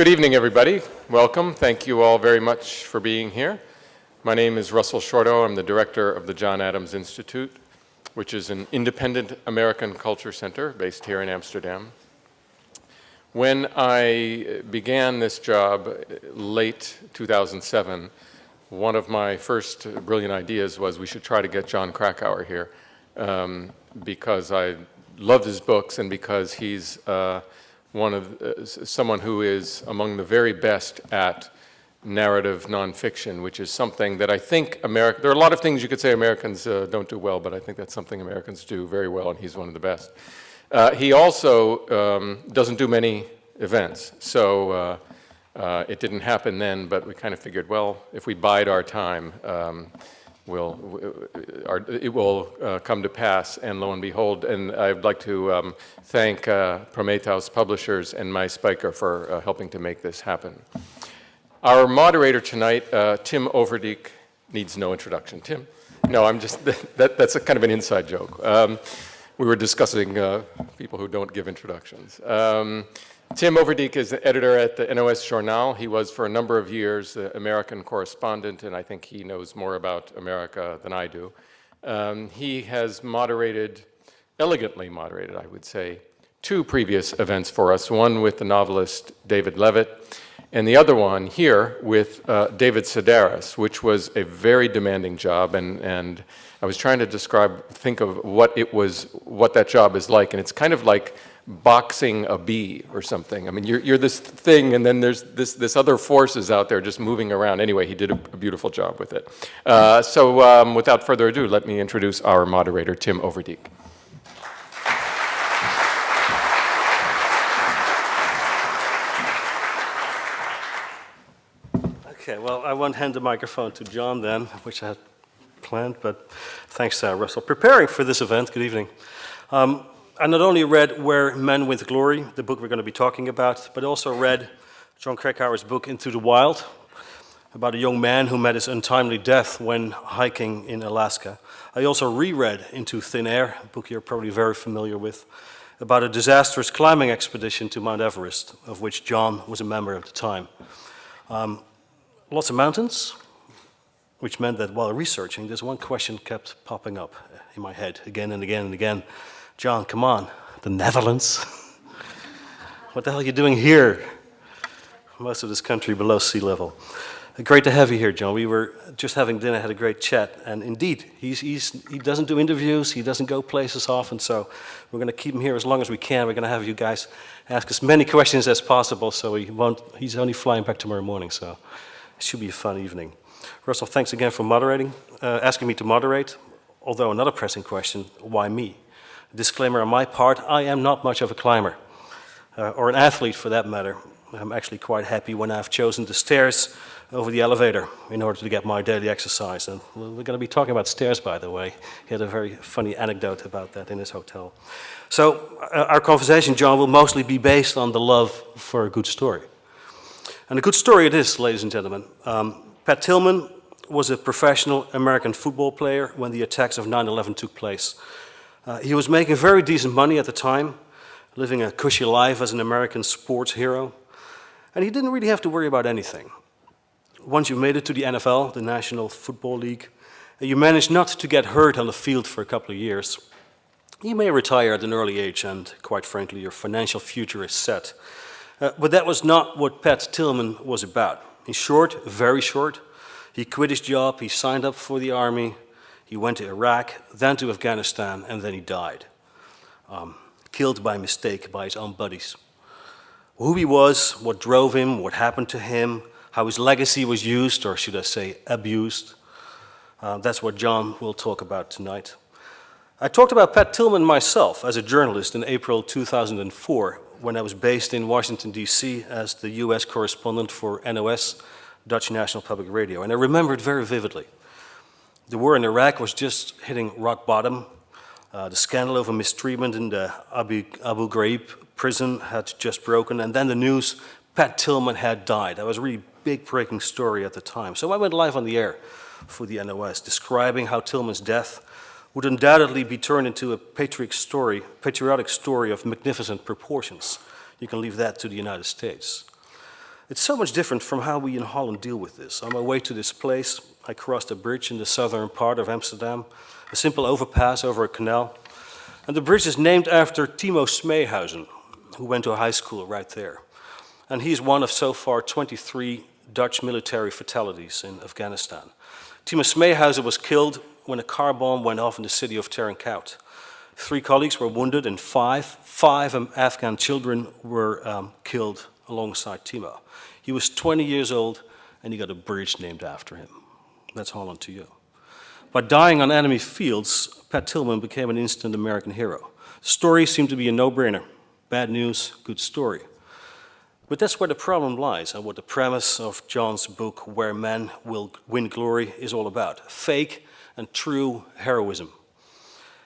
Good evening, everybody. Welcome. Thank you all very much for being here. My name is Russell Shorto. I'm the director of the John Adams Institute, which is an independent American culture center based here in Amsterdam. When I began this job late 2007, one of my first brilliant ideas was we should try to get Jon Krakauer here because I loved his books and because he's someone who is among the very best at narrative nonfiction, which is something that I think there are a lot of things you could say Americans don't do well, but I think that's something Americans do very well, and he's one of the best. He also doesn't do many events, so it didn't happen then, but we kind of figured, well, if we bide our time, it will come to pass, and lo and behold, and I'd like to thank Prometheus publishers and my Spiker for helping to make this happen. Our moderator tonight, Tim Overdiek, needs no introduction. Tim? No, I'm just, that's a kind of an inside joke. We were discussing people who don't give introductions. Tim Overdiek is the editor at the NOS Journaal. He was for a number of years the American correspondent, and I think he knows more about America than I do. He has elegantly moderated, I would say, two previous events for us, one with the novelist David Levitt, and the other one here with David Sedaris, which was a very demanding job, and I was trying to think of what that job is like, and it's kind of like boxing a bee or something. I mean, you're this thing, and then there's this other forces out there just moving around. Anyway, he did a beautiful job with it. So without further ado, let me introduce our moderator, Tim Overdiek. Okay, well, I won't hand the microphone to John then, which I had planned, but thanks, Russell. Preparing for this event, good evening. I not only read Where Men Win Glory, the book we're going to be talking about, but also read Jon Krakauer's book Into the Wild, about a young man who met his untimely death when hiking in Alaska. I also reread Into Thin Air, a book you're probably very familiar with, about a disastrous climbing expedition to Mount Everest, of which John was a member at the time. Lots of mountains, which meant that while researching, this one question kept popping up in my head again and again and again. John, come on, the Netherlands? What the hell are you doing here? Most of this country below sea level. Great to have you here, John. We were just having dinner, had a great chat, and indeed, he doesn't do interviews, he doesn't go places often, so we're going to keep him here as long as we can. We're going to have you guys ask as many questions as possible, so he's only flying back tomorrow morning, so it should be a fun evening. Russell, thanks again for asking me to moderate, although another pressing question, why me? Disclaimer on my part, I am not much of a climber, or an athlete for that matter. I'm actually quite happy when I've chosen the stairs over the elevator in order to get my daily exercise. And we're going to be talking about stairs, by the way. He had a very funny anecdote about that in his hotel. So our conversation, John, will mostly be based on the love for a good story. And a good story it is, ladies and gentlemen. Pat Tillman was a professional American football player when the attacks of 9/11 took place. He was making very decent money at the time, living a cushy life as an American sports hero, and he didn't really have to worry about anything. Once you made it to the NFL, the National Football League, and you managed not to get hurt on the field for a couple of years, you may retire at an early age, and quite frankly, your financial future is set. But that was not what Pat Tillman was about. In short, very short, he quit his job, he signed up for the army, he went to Iraq, then to Afghanistan, and then he died. Killed by mistake by his own buddies. Who he was, what drove him, what happened to him, how his legacy was used, or should I say abused, that's what John will talk about tonight. I talked about Pat Tillman myself as a journalist in April 2004, when I was based in Washington, D.C. as the U.S. correspondent for NOS, Dutch National Public Radio, and I remember it very vividly. The war in Iraq was just hitting rock bottom. The scandal over mistreatment in the Abu Ghraib prison had just broken, and then the news, Pat Tillman had died. That was a really big breaking story at the time. So I went live on the air for the NOS, describing how Tillman's death would undoubtedly be turned into a patriotic story of magnificent proportions. You can leave that to the United States. It's so much different from how we in Holland deal with this. On my way to this place, I crossed a bridge in the southern part of Amsterdam, a simple overpass over a canal. And the bridge is named after Timo Smeehuizen, who went to high school right there. And he's one of so far 23 Dutch military fatalities in Afghanistan. Timo Smeehuizen was killed when a car bomb went off in the city of Terenkout. 3 colleagues were wounded and five Afghan children were killed alongside Timo. He was 20 years old and he got a bridge named after him. That's Holland to you. By dying on enemy fields, Pat Tillman became an instant American hero. The story seemed to be a no-brainer. Bad news, good story. But that's where the problem lies and what the premise of Jon's book, Where Men Will Win Glory, is all about. Fake and true heroism.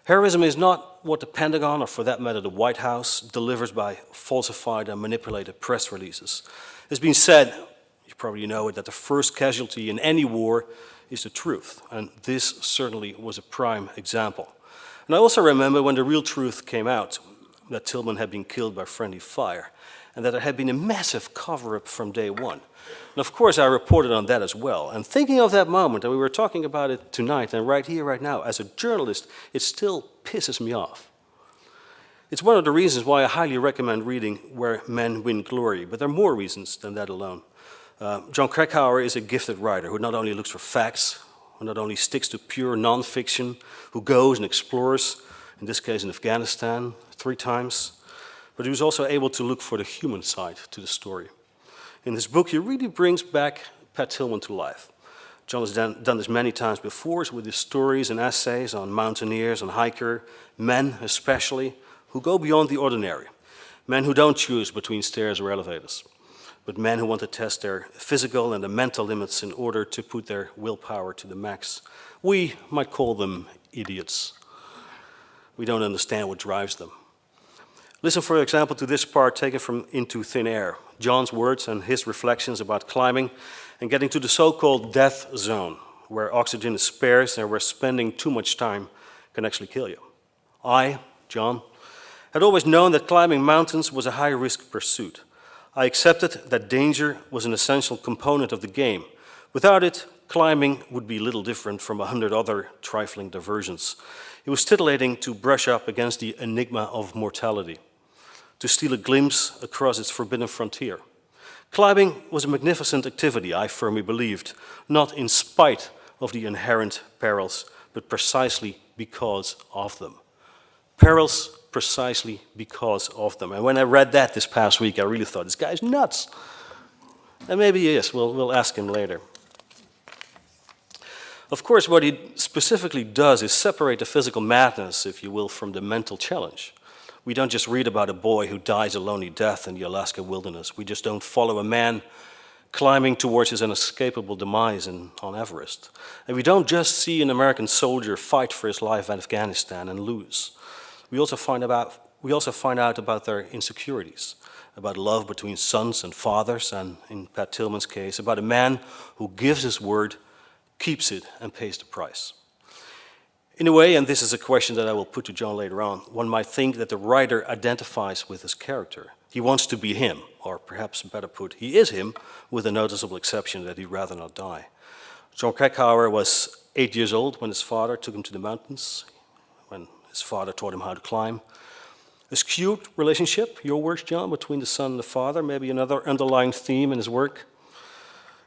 Heroism is not what the Pentagon, or for that matter the White House, delivers by falsified and manipulated press releases. It's been said, you probably know it, that the first casualty in any war is the truth, and this certainly was a prime example. And I also remember when the real truth came out, that Tillman had been killed by friendly fire, and that there had been a massive cover-up from day one. And of course I reported on that as well. And thinking of that moment, and we were talking about it tonight and right here, right now, as a journalist, it still pisses me off. It's one of the reasons why I highly recommend reading Where Men Win Glory, but there are more reasons than that alone. Jon Krakauer is a gifted writer who not only looks for facts, who not only sticks to pure non-fiction, who goes and explores, in this case in Afghanistan, 3 times, but who's also able to look for the human side to the story. In this book, he really brings back Pat Tillman to life. Jon has done this many times before with his stories and essays on mountaineers and hiker, men especially, who go beyond the ordinary. Men who don't choose between stairs or elevators, but men who want to test their physical and their mental limits in order to put their willpower to the max. We might call them idiots. We don't understand what drives them. Listen, for example, to this part taken from Into Thin Air, Jon's words and his reflections about climbing and getting to the so-called death zone, where oxygen is scarce and where spending too much time can actually kill you. I, Jon, had always known that climbing mountains was a high-risk pursuit. I accepted that danger was an essential component of the game. Without it, climbing would be little different from 100 other trifling diversions. It was titillating to brush up against the enigma of mortality, to steal a glimpse across its forbidden frontier. Climbing was a magnificent activity, I firmly believed, not in spite of the inherent perils, but precisely because of them. Perils precisely because of them. And when I read that this past week, I really thought, this guy's nuts. And maybe he is, we'll ask him later. Of course, what he specifically does is separate the physical madness, if you will, from the mental challenge. We don't just read about a boy who dies a lonely death in the Alaska wilderness. We just don't follow a man climbing towards his inescapable demise on Everest. And we don't just see an American soldier fight for his life in Afghanistan and lose. We also find out about their insecurities, about love between sons and fathers, and in Pat Tillman's case, about a man who gives his word, keeps it, and pays the price. In a way, and this is a question that I will put to Jon later on, one might think that the writer identifies with his character. He wants to be him, or perhaps better put, he is him, with a noticeable exception that he'd rather not die. Jon Krakauer was 8 years old when his father took him to the mountains, when his father taught him how to climb. A skewed relationship, your words, Jon, between the son and the father, maybe another underlying theme in his work.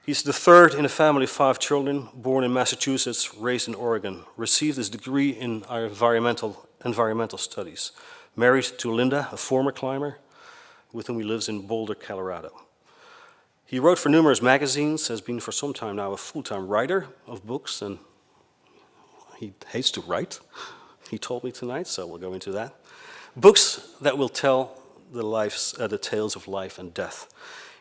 He's the third in a family of 5 children, born in Massachusetts, raised in Oregon, received his degree in environmental studies, married to Linda, a former climber, with whom he lives in Boulder, Colorado. He wrote for numerous magazines, has been for some time now a full-time writer of books, and he hates to write, he told me tonight, so we'll go into that. Books that will tell the tales of life and death.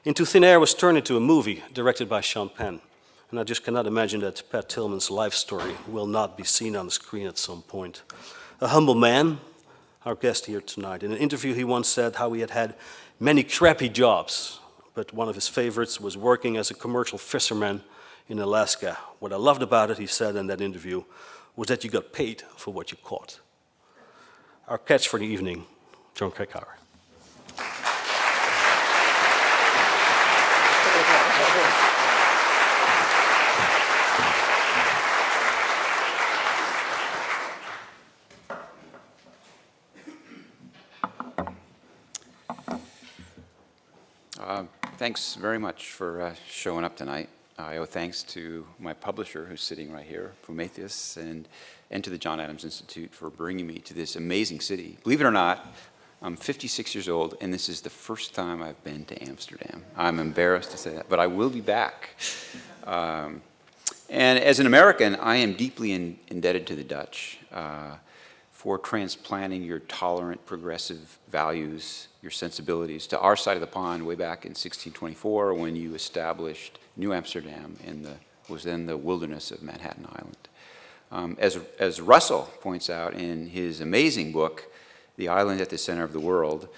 Into Thin Air was turned into a movie directed by Sean Penn. And I just cannot imagine that Pat Tillman's life story will not be seen on the screen at some point. A humble man, our guest here tonight. In an interview he once said how he had had many crappy jobs, but one of his favorites was working as a commercial fisherman in Alaska. What I loved about it, he said in that interview, was that you got paid for what you caught. Our catch for the evening, Jon Krakauer. Thanks very much for showing up tonight. I owe thanks to my publisher, who's sitting right here, Prometheus, and to the John Adams Institute for bringing me to this amazing city. Believe it or not, I'm 56 years old, and this is the first time I've been to Amsterdam. I'm embarrassed to say that, but I will be back. And as an American, I am deeply indebted to the Dutch for transplanting your tolerant, progressive values, your sensibilities to our side of the pond way back in 1624 when you established New Amsterdam was then the wilderness of Manhattan Island. As Russell points out in his amazing book, The Island at the Center of the World,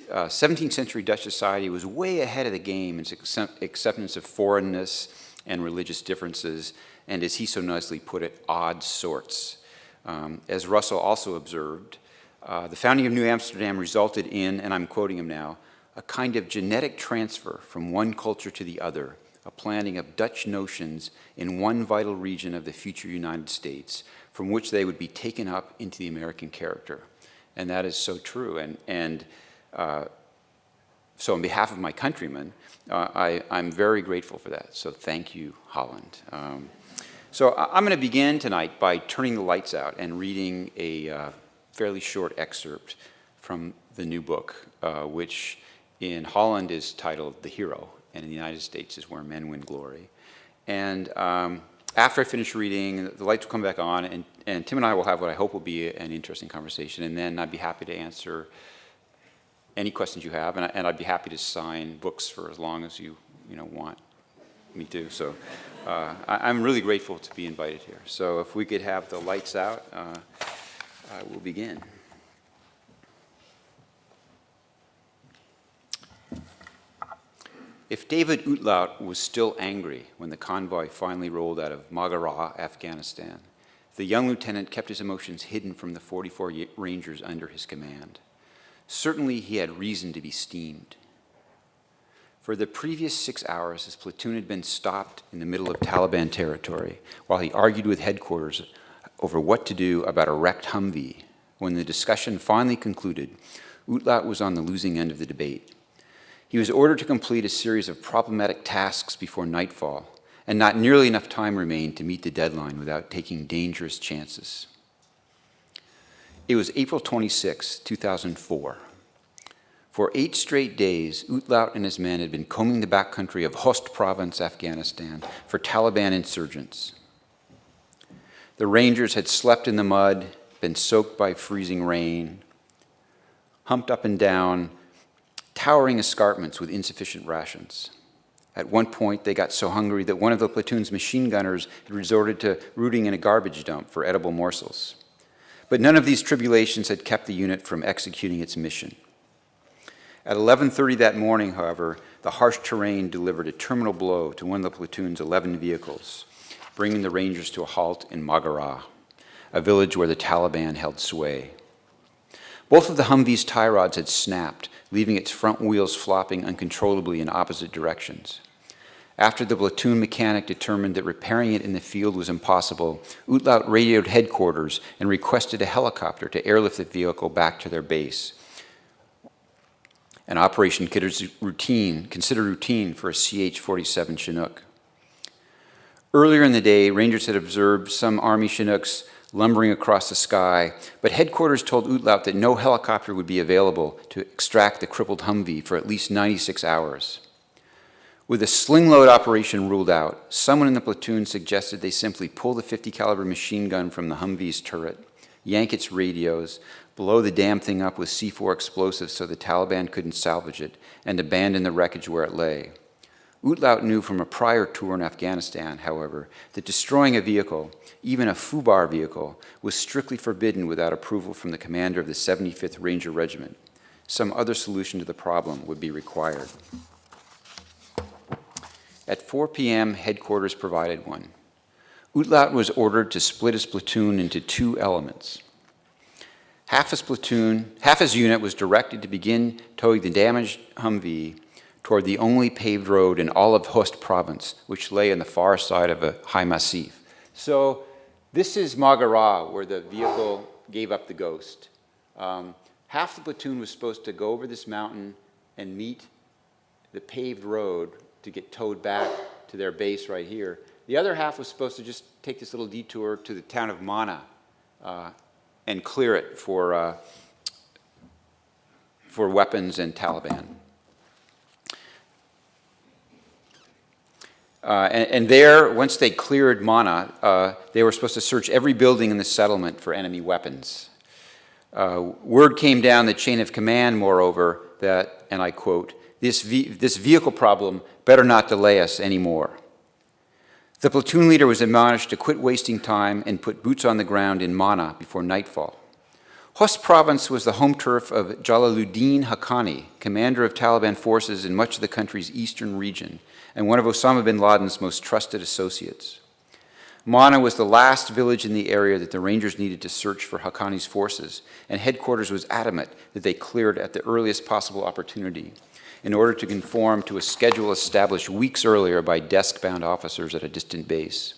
17th century Dutch society was way ahead of the game in its acceptance of foreignness and religious differences, and as he so nicely put it, odd sorts. As Russell also observed, the founding of New Amsterdam resulted in, and I'm quoting him now, a kind of genetic transfer from one culture to the other, a planting of Dutch notions in one vital region of the future United States, from which they would be taken up into the American character. And that is so true. So on behalf of my countrymen, I'm very grateful for that. So thank you, Holland. So I'm going to begin tonight by turning the lights out and reading a fairly short excerpt from the new book, which in Holland is titled The Hero, and in the United States is Where Men Win Glory. And after I finish reading, the lights will come back on, and Tim and I will have what I hope will be an interesting conversation, and then I'd be happy to answer any questions you have, and I'd be happy to sign books for as long as you want me to. So I'm really grateful to be invited here. So if we could have the lights out, I will begin. If David Uitlaat was still angry when the convoy finally rolled out of Maghera, Afghanistan, the young lieutenant kept his emotions hidden from the 44 Rangers under his command. Certainly he had reason to be steamed. For the previous 6 hours, his platoon had been stopped in the middle of Taliban territory while he argued with headquarters over what to do about a wrecked Humvee. When the discussion finally concluded, Uitlaat was on the losing end of the debate. He was ordered to complete a series of problematic tasks before nightfall, and not nearly enough time remained to meet the deadline without taking dangerous chances. It was April 26, 2004. For 8 straight days, Uitlaat and his men had been combing the backcountry of Host Province, Afghanistan, for Taliban insurgents. The Rangers had slept in the mud, been soaked by freezing rain, humped up and down towering escarpments with insufficient rations. At one point, they got so hungry that one of the platoon's machine gunners had resorted to rooting in a garbage dump for edible morsels. But none of these tribulations had kept the unit from executing its mission. At 11:30 that morning, however, the harsh terrain delivered a terminal blow to one of the platoon's 11 vehicles, bringing the Rangers to a halt in Maghera, a village where the Taliban held sway. Both of the Humvee's tie rods had snapped, leaving its front wheels flopping uncontrollably in opposite directions. After the platoon mechanic determined that repairing it in the field was impossible, Uitlaat radioed headquarters and requested a helicopter to airlift the vehicle back to their base, an operation considered routine for a CH-47 Chinook. Earlier in the day, Rangers had observed some Army Chinooks lumbering across the sky, but headquarters told Uitlaat that no helicopter would be available to extract the crippled Humvee for at least 96 hours. With a sling load operation ruled out, someone in the platoon suggested they simply pull the 50 caliber machine gun from the Humvee's turret, yank its radios, blow the damn thing up with C4 explosives so the Taliban couldn't salvage it, and abandon the wreckage where it lay. Uitlaat knew from a prior tour in Afghanistan, however, that destroying a vehicle, even a FUBAR vehicle, was strictly forbidden without approval from the commander of the 75th Ranger Regiment. Some other solution to the problem would be required. At 4 p.m., headquarters provided one. Uitlaat was ordered to split his platoon into 2 elements. Half his unit was directed to begin towing the damaged Humvee toward the only paved road in all of Host Province, which lay on the far side of a high massif. So this is Maghera, where the vehicle gave up the ghost. Half the platoon was supposed to go over this mountain and meet the paved road to get towed back to their base right here. The other half was supposed to just take this little detour to the town of Mana and clear it for weapons and Taliban. And there, once they cleared Mana, they were supposed to search every building in the settlement for enemy weapons. Word came down the chain of command, moreover, that, and I quote, this vehicle problem better not delay us anymore. The platoon leader was admonished to quit wasting time and put boots on the ground in Mana before nightfall. Host province was the home turf of Jalaluddin Haqqani, commander of Taliban forces in much of the country's eastern region, and one of Osama bin Laden's most trusted associates. Mana was the last village in the area that the Rangers needed to search for Haqqani's forces, and headquarters was adamant that they cleared at the earliest possible opportunity in order to conform to a schedule established weeks earlier by desk-bound officers at a distant base.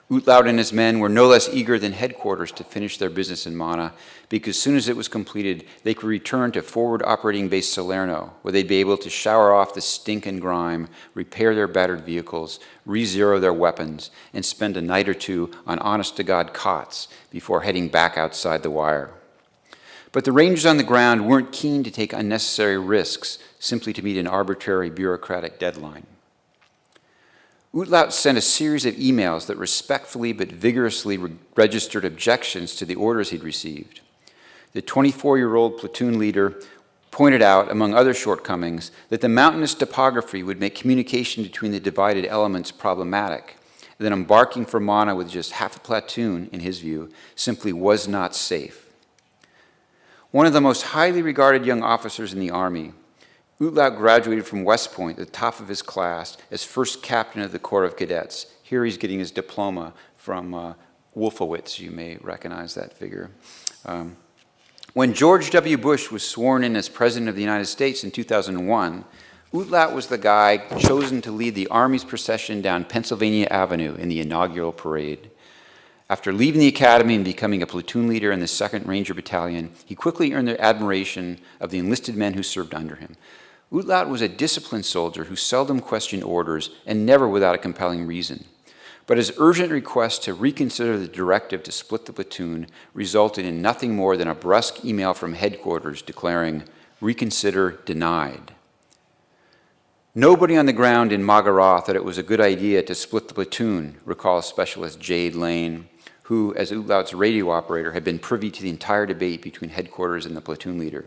Utlaut and his men were no less eager than headquarters to finish their business in Mana, because as soon as it was completed, they could return to forward operating base Salerno, where they'd be able to shower off the stink and grime, repair their battered vehicles, re-zero their weapons, and spend a night or two on honest-to-God cots before heading back outside the wire. But the Rangers on the ground weren't keen to take unnecessary risks simply to meet an arbitrary bureaucratic deadline. Utlaut sent a series of emails that respectfully but vigorously registered objections to the orders he'd received. The 24-year-old platoon leader pointed out, among other shortcomings, that the mountainous topography would make communication between the divided elements problematic, and that embarking for Mana with just half a platoon, in his view, simply was not safe. One of the most highly regarded young officers in the Army, Utlaut graduated from West Point at the top of his class as first captain of the Corps of Cadets. Here he's getting his diploma from Wolfowitz. You may recognize that figure. When George W. Bush was sworn in as President of the United States in 2001, Utlaut was the guy chosen to lead the Army's procession down Pennsylvania Avenue in the inaugural parade. After leaving the academy and becoming a platoon leader in the 2nd Ranger Battalion, he quickly earned the admiration of the enlisted men who served under him. Utlaut was a disciplined soldier who seldom questioned orders and never without a compelling reason. But his urgent request to reconsider the directive to split the platoon resulted in nothing more than a brusque email from headquarters declaring, "Reconsider denied." Nobody on the ground in Magarat thought it was a good idea to split the platoon, recalls Specialist Jade Lane, who, as Utlaut's radio operator, had been privy to the entire debate between headquarters and the platoon leader.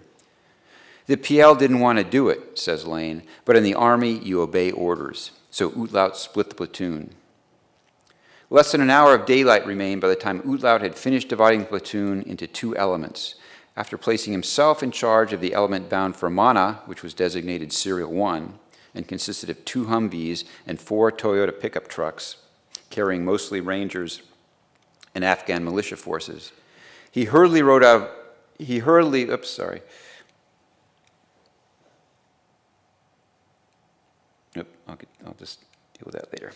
The PL didn't want to do it, says Lane, but in the Army, you obey orders. So Utlaut split the platoon. Less than an hour of daylight remained by the time Utlaut had finished dividing the platoon into 2 elements. After placing himself in charge of the element bound for Mana, which was designated Serial 1, and consisted of 2 Humvees and 4 Toyota pickup trucks, carrying mostly Rangers and Afghan militia forces, I'll just deal with that later.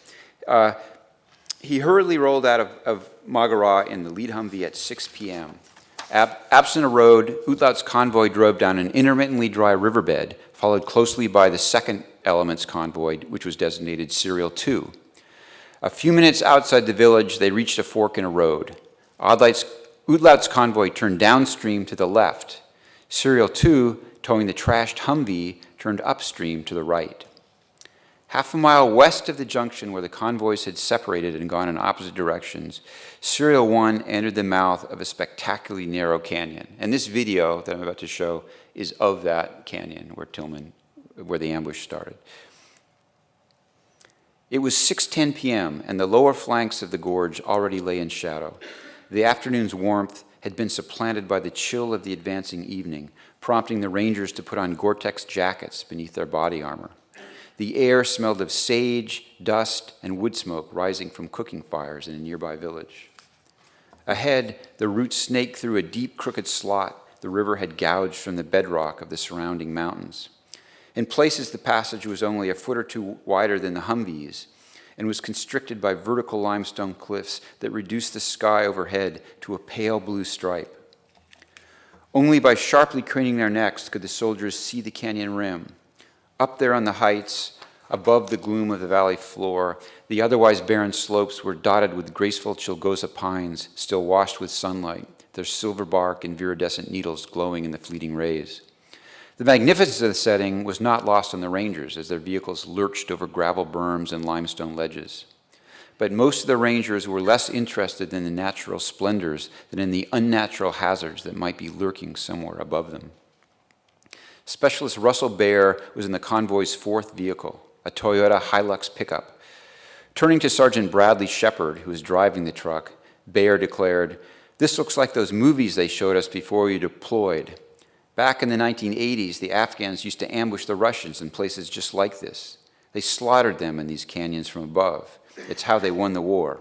He hurriedly rolled out of Magarat in the lead Humvee at 6 p.m. Absent a road, Utlaut's convoy drove down an intermittently dry riverbed, followed closely by the 2nd element's convoy, which was designated Serial 2. A few minutes outside the village, they reached a fork in a road. Utlaut's convoy turned downstream to the left. Serial 2, towing the trashed Humvee, turned upstream to the right. Half a mile west of the junction where the convoys had separated and gone in opposite directions, Serial 1 entered the mouth of a spectacularly narrow canyon. And this video that I'm about to show is of that canyon where the ambush started. It was 6:10 p.m., and the lower flanks of the gorge already lay in shadow. The afternoon's warmth had been supplanted by the chill of the advancing evening, prompting the Rangers to put on Gore-Tex jackets beneath their body armor. The air smelled of sage, dust, and wood smoke rising from cooking fires in a nearby village. Ahead, the route snaked through a deep, crooked slot the river had gouged from the bedrock of the surrounding mountains. In places, the passage was only a foot or 2 wider than the Humvees and was constricted by vertical limestone cliffs that reduced the sky overhead to a pale blue stripe. Only by sharply craning their necks could the soldiers see the canyon rim. Up there on the heights, above the gloom of the valley floor, the otherwise barren slopes were dotted with graceful Chilgosa pines, still washed with sunlight, their silver bark and viridescent needles glowing in the fleeting rays. The magnificence of the setting was not lost on the rangers as their vehicles lurched over gravel berms and limestone ledges. But most of the rangers were less interested in the natural splendors than in the unnatural hazards that might be lurking somewhere above them. Specialist Russell Baer was in the convoy's fourth vehicle, a Toyota Hilux pickup. Turning to Sergeant Bradley Shepard, who was driving the truck, Baer declared, "This looks like those movies they showed us before we deployed. Back in the 1980s, the Afghans used to ambush the Russians in places just like this. They slaughtered them in these canyons from above. It's how they won the war."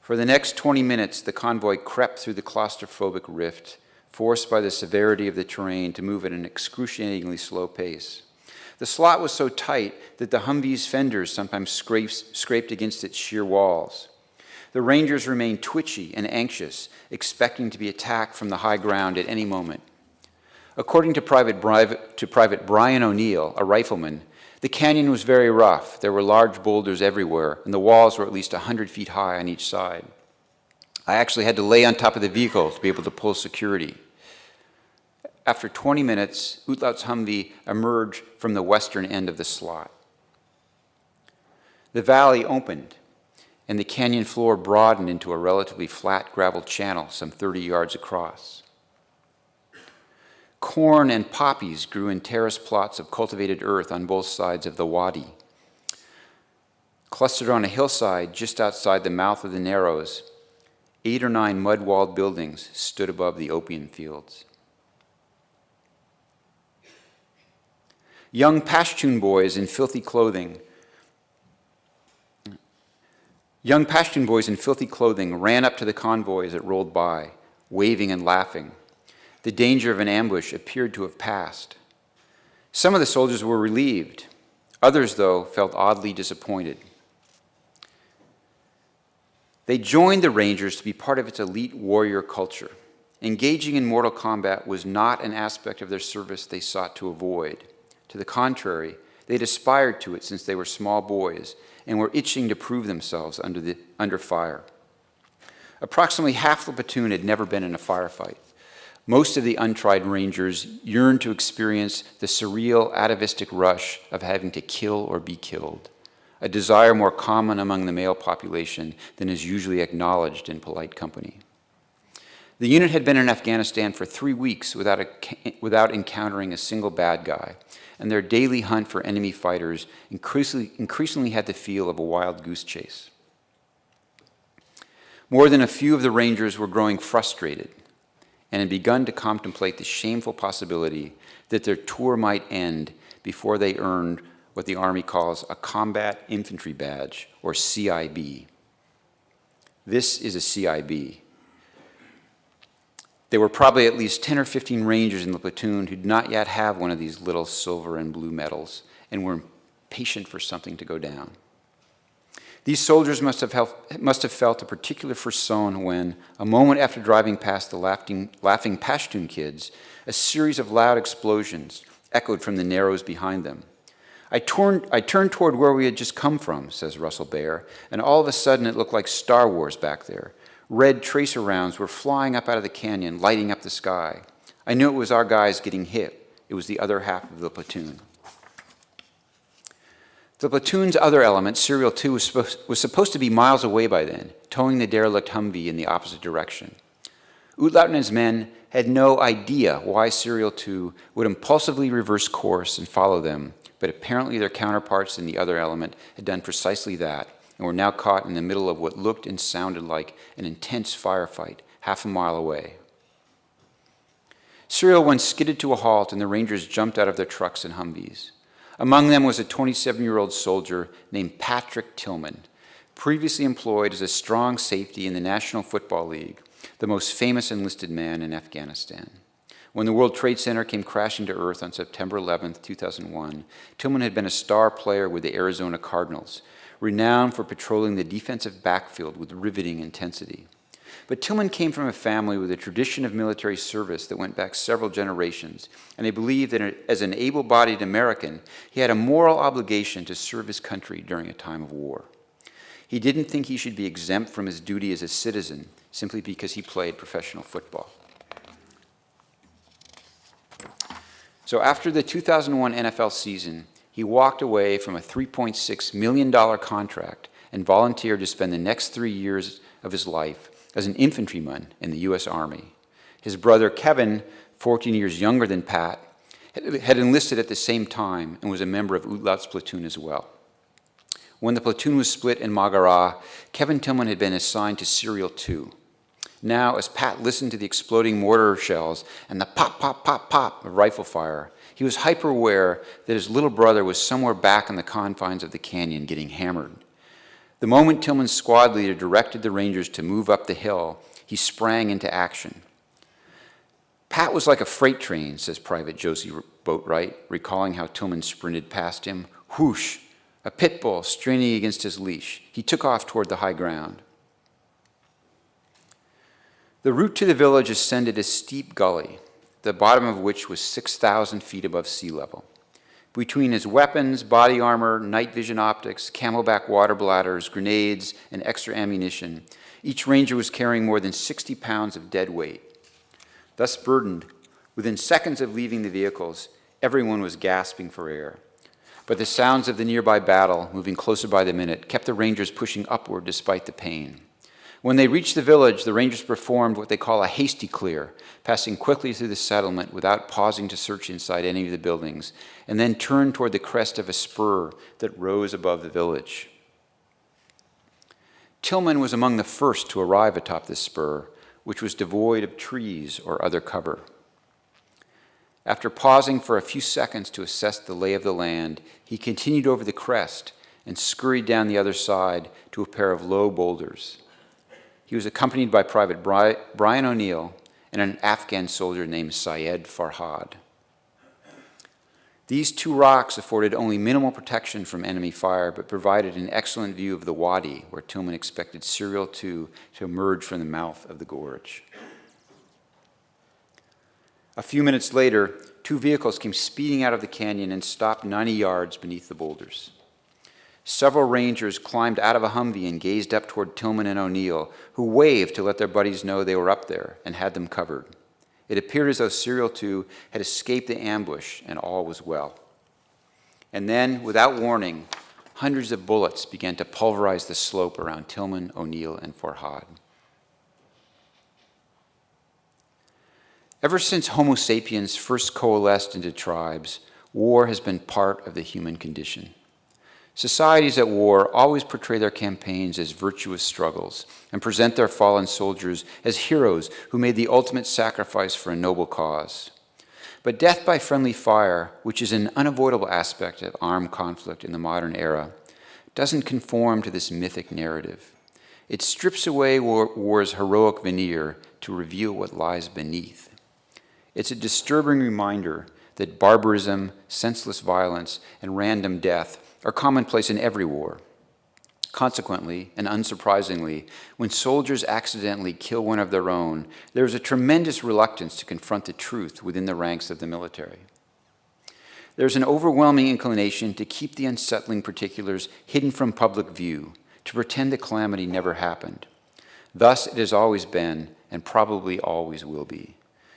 For the next 20 minutes, the convoy crept through the claustrophobic rift, forced by the severity of the terrain to move at an excruciatingly slow pace. The slot was so tight that the Humvee's fenders sometimes scraped against its sheer walls. The Rangers remained twitchy and anxious, expecting to be attacked from the high ground at any moment. According to Private Brian O'Neill, a rifleman, the canyon was very rough. There were large boulders everywhere, and the walls were at least 100 feet high on each side. I actually had to lay on top of the vehicle to be able to pull security. After 20 minutes, Utlaut's Humvee emerged from the western end of the slot. The valley opened, and the canyon floor broadened into a relatively flat gravel channel some 30 yards across. Corn and poppies grew in terrace plots of cultivated earth on both sides of the wadi. Clustered on a hillside just outside the mouth of the Narrows, 8 or 9 mud-walled buildings stood above the opium fields. Young Pashtun boys in filthy clothing ran up to the convoy as it rolled by, waving and laughing. The danger of an ambush appeared to have passed. Some of the soldiers were relieved. Others, though, felt oddly disappointed. They joined the Rangers to be part of its elite warrior culture. Engaging in mortal combat was not an aspect of their service they sought to avoid. To the contrary, they'd aspired to it since they were small boys and were itching to prove themselves under fire. Approximately half the platoon had never been in a firefight. Most of the untried Rangers yearned to experience the surreal atavistic rush of having to kill or be killed, a desire more common among the male population than is usually acknowledged in polite company. The unit had been in Afghanistan for 3 weeks without encountering a single bad guy, and their daily hunt for enemy fighters increasingly had the feel of a wild goose chase. More than a few of the Rangers were growing frustrated and had begun to contemplate the shameful possibility that their tour might end before they earned what the Army calls a Combat Infantry Badge, or CIB. This is a CIB. There were probably at least 10 or 15 Rangers in the platoon who did not yet have one of these little silver and blue medals and were impatient for something to go down. These soldiers must have felt a particular frisson when, a moment after driving past the laughing Pashtun kids, a series of loud explosions echoed from the Narrows behind them. I turned toward where we had just come from, says Russell Baer, and all of a sudden it looked like Star Wars back there. Red tracer rounds were flying up out of the canyon, lighting up the sky. I knew it was our guys getting hit. It was the other half of the platoon. The platoon's other element, Serial 2, was supposed to be miles away by then, towing the derelict Humvee in the opposite direction. Utlaut and his men had no idea why Serial 2 would impulsively reverse course and follow them, but apparently their counterparts in the other element had done precisely that, and were now caught in the middle of what looked and sounded like an intense firefight half a mile away. Serial 1 skidded to a halt, and the Rangers jumped out of their trucks and Humvees. Among them was a 27-year-old soldier named Patrick Tillman, previously employed as a strong safety in the National Football League, the most famous enlisted man in Afghanistan. When the World Trade Center came crashing to earth on September 11, 2001, Tillman had been a star player with the Arizona Cardinals, renowned for patrolling the defensive backfield with riveting intensity. But Tillman came from a family with a tradition of military service that went back several generations, and he believed that as an able-bodied American, he had a moral obligation to serve his country during a time of war. He didn't think he should be exempt from his duty as a citizen simply because he played professional football. So after the 2001 NFL season, he walked away from a $3.6 million contract and volunteered to spend the next 3 years of his life as an infantryman in the U.S. Army. His brother Kevin, 14 years younger than Pat, had enlisted at the same time and was a member of Utlat's platoon as well. When the platoon was split in Maghera, Kevin Tillman had been assigned to Serial 2. Now, as Pat listened to the exploding mortar shells and the pop, pop, pop, pop of rifle fire, he was hyper-aware that his little brother was somewhere back in the confines of the canyon getting hammered. The moment Tillman's squad leader directed the Rangers to move up the hill, he sprang into action. Pat was like a freight train, says Private Josie Boatwright, recalling how Tillman sprinted past him. Whoosh! A pit bull straining against his leash. He took off toward the high ground. The route to the village ascended a steep gully, the bottom of which was 6,000 feet above sea level. Between his weapons, body armor, night vision optics, camelback water bladders, grenades, and extra ammunition, each ranger was carrying more than 60 pounds of dead weight. Thus burdened, within seconds of leaving the vehicles, everyone was gasping for air. But the sounds of the nearby battle, moving closer by the minute, kept the rangers pushing upward despite the pain. When they reached the village, the rangers performed what they call a hasty clear, passing quickly through the settlement without pausing to search inside any of the buildings, and then turned toward the crest of a spur that rose above the village. Tillman was among the first to arrive atop this spur, which was devoid of trees or other cover. After pausing for a few seconds to assess the lay of the land, he continued over the crest and scurried down the other side to a pair of low boulders. He was accompanied by Private Brian O'Neill and an Afghan soldier named Syed Farhad. These two rocks afforded only minimal protection from enemy fire, but provided an excellent view of the wadi where Tillman expected Serial 2 to emerge from the mouth of the gorge. A few minutes later, two vehicles came speeding out of the canyon and stopped 90 yards beneath the boulders. Several rangers climbed out of a Humvee and gazed up toward Tillman and O'Neill, who waved to let their buddies know they were up there and had them covered. It appeared as though Serial 2 had escaped the ambush and all was well. And then, without warning, hundreds of bullets began to pulverize the slope around Tillman, O'Neill, and Farhad. Ever since Homo sapiens first coalesced into tribes, war has been part of the human condition. Societies at war always portray their campaigns as virtuous struggles and present their fallen soldiers as heroes who made the ultimate sacrifice for a noble cause. But death by friendly fire, which is an unavoidable aspect of armed conflict in the modern era, doesn't conform to this mythic narrative. It strips away war's heroic veneer to reveal what lies beneath. It's a disturbing reminder that barbarism, senseless violence, and random death are commonplace in every war. Consequently, and unsurprisingly, when soldiers accidentally kill one of their own, there is a tremendous reluctance to confront the truth within the ranks of the military. There's an overwhelming inclination to keep the unsettling particulars hidden from public view, to pretend the calamity never happened. Thus it has always been, and probably always will be.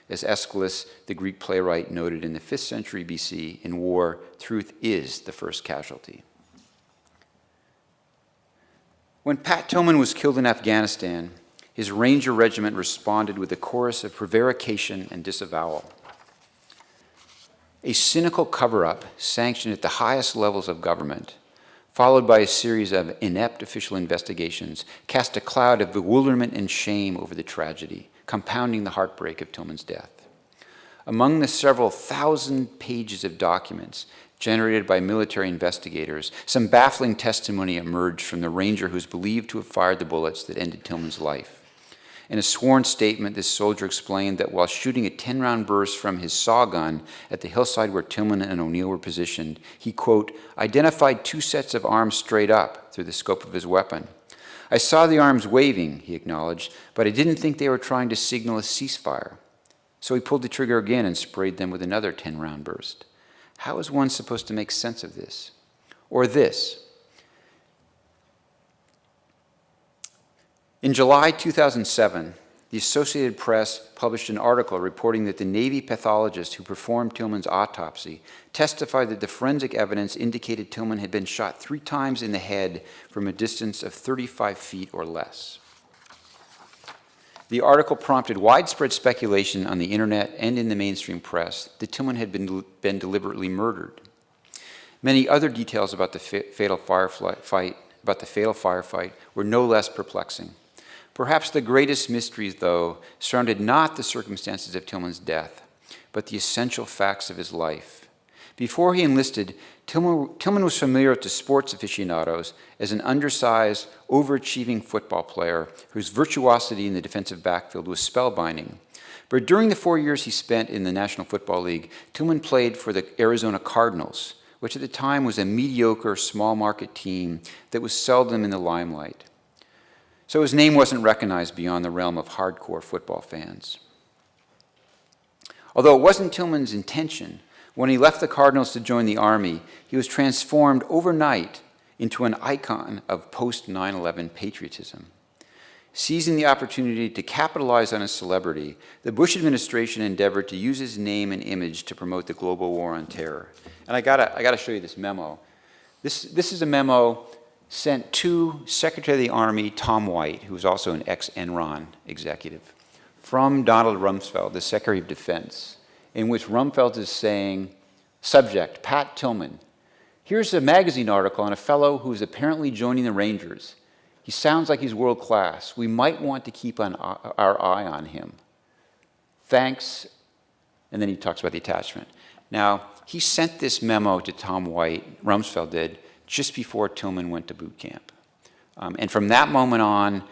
As Aeschylus, the Greek playwright, noted in the 5th century BC, in war, truth is the first casualty. When Pat Tillman was killed in Afghanistan, his Ranger Regiment responded with a chorus of prevarication and disavowal. A cynical cover-up sanctioned at the highest levels of government, followed by a series of inept official investigations, cast a cloud of bewilderment and shame over the tragedy, compounding the heartbreak of Tillman's death. Among the several thousand pages of documents generated by military investigators, some baffling testimony emerged from the ranger who is believed to have fired the bullets that ended Tillman's life. In a sworn statement, this soldier explained that while shooting a 10-round burst from his saw gun at the hillside where Tillman and O'Neill were positioned, he, quote, identified two sets of arms straight up through the scope of his weapon. I saw the arms waving, he acknowledged, but I didn't think they were trying to signal a ceasefire. So he pulled the trigger again and sprayed them with another 10-round burst. How is one supposed to make sense of this? Or this? In July 2007, the Associated Press published an article reporting that the Navy pathologist who performed Tillman's autopsy testified that the forensic evidence indicated Tillman had been shot 3 times in the head from a distance of 35 feet or less. The article prompted widespread speculation on the internet and in the mainstream press that Tillman had been deliberately murdered. Many other details about the fatal firefight were no less perplexing. Perhaps the greatest mysteries, though, surrounded not the circumstances of Tillman's death, but the essential facts of his life. Before he enlisted, Tillman was familiar to sports aficionados as an undersized, overachieving football player whose virtuosity in the defensive backfield was spellbinding. But during the 4 years he spent in the National Football League, Tillman played for the Arizona Cardinals, which at the time was a mediocre, small-market team that was seldom in the limelight. So his name wasn't recognized beyond the realm of hardcore football fans. Although it wasn't Tillman's intention, when he left the Cardinals to join the Army, he was transformed overnight into an icon of post-9/11 patriotism. Seizing the opportunity to capitalize on his celebrity, the Bush administration endeavored to use his name and image to promote the global war on terror. And I gotta show you this memo. This is a memo sent to Secretary of the Army Tom White, who was also an ex-Enron executive, from Donald Rumsfeld, the Secretary of Defense, in which Rumsfeld is saying, subject, Pat Tillman. Here's a magazine article on a fellow who's apparently joining the Rangers. He sounds like he's world class. We might want to keep our eye on him. Thanks. And then he talks about the attachment. Now, he sent this memo to Tom White, Rumsfeld did, just before Tillman went to boot camp. And from that moment on,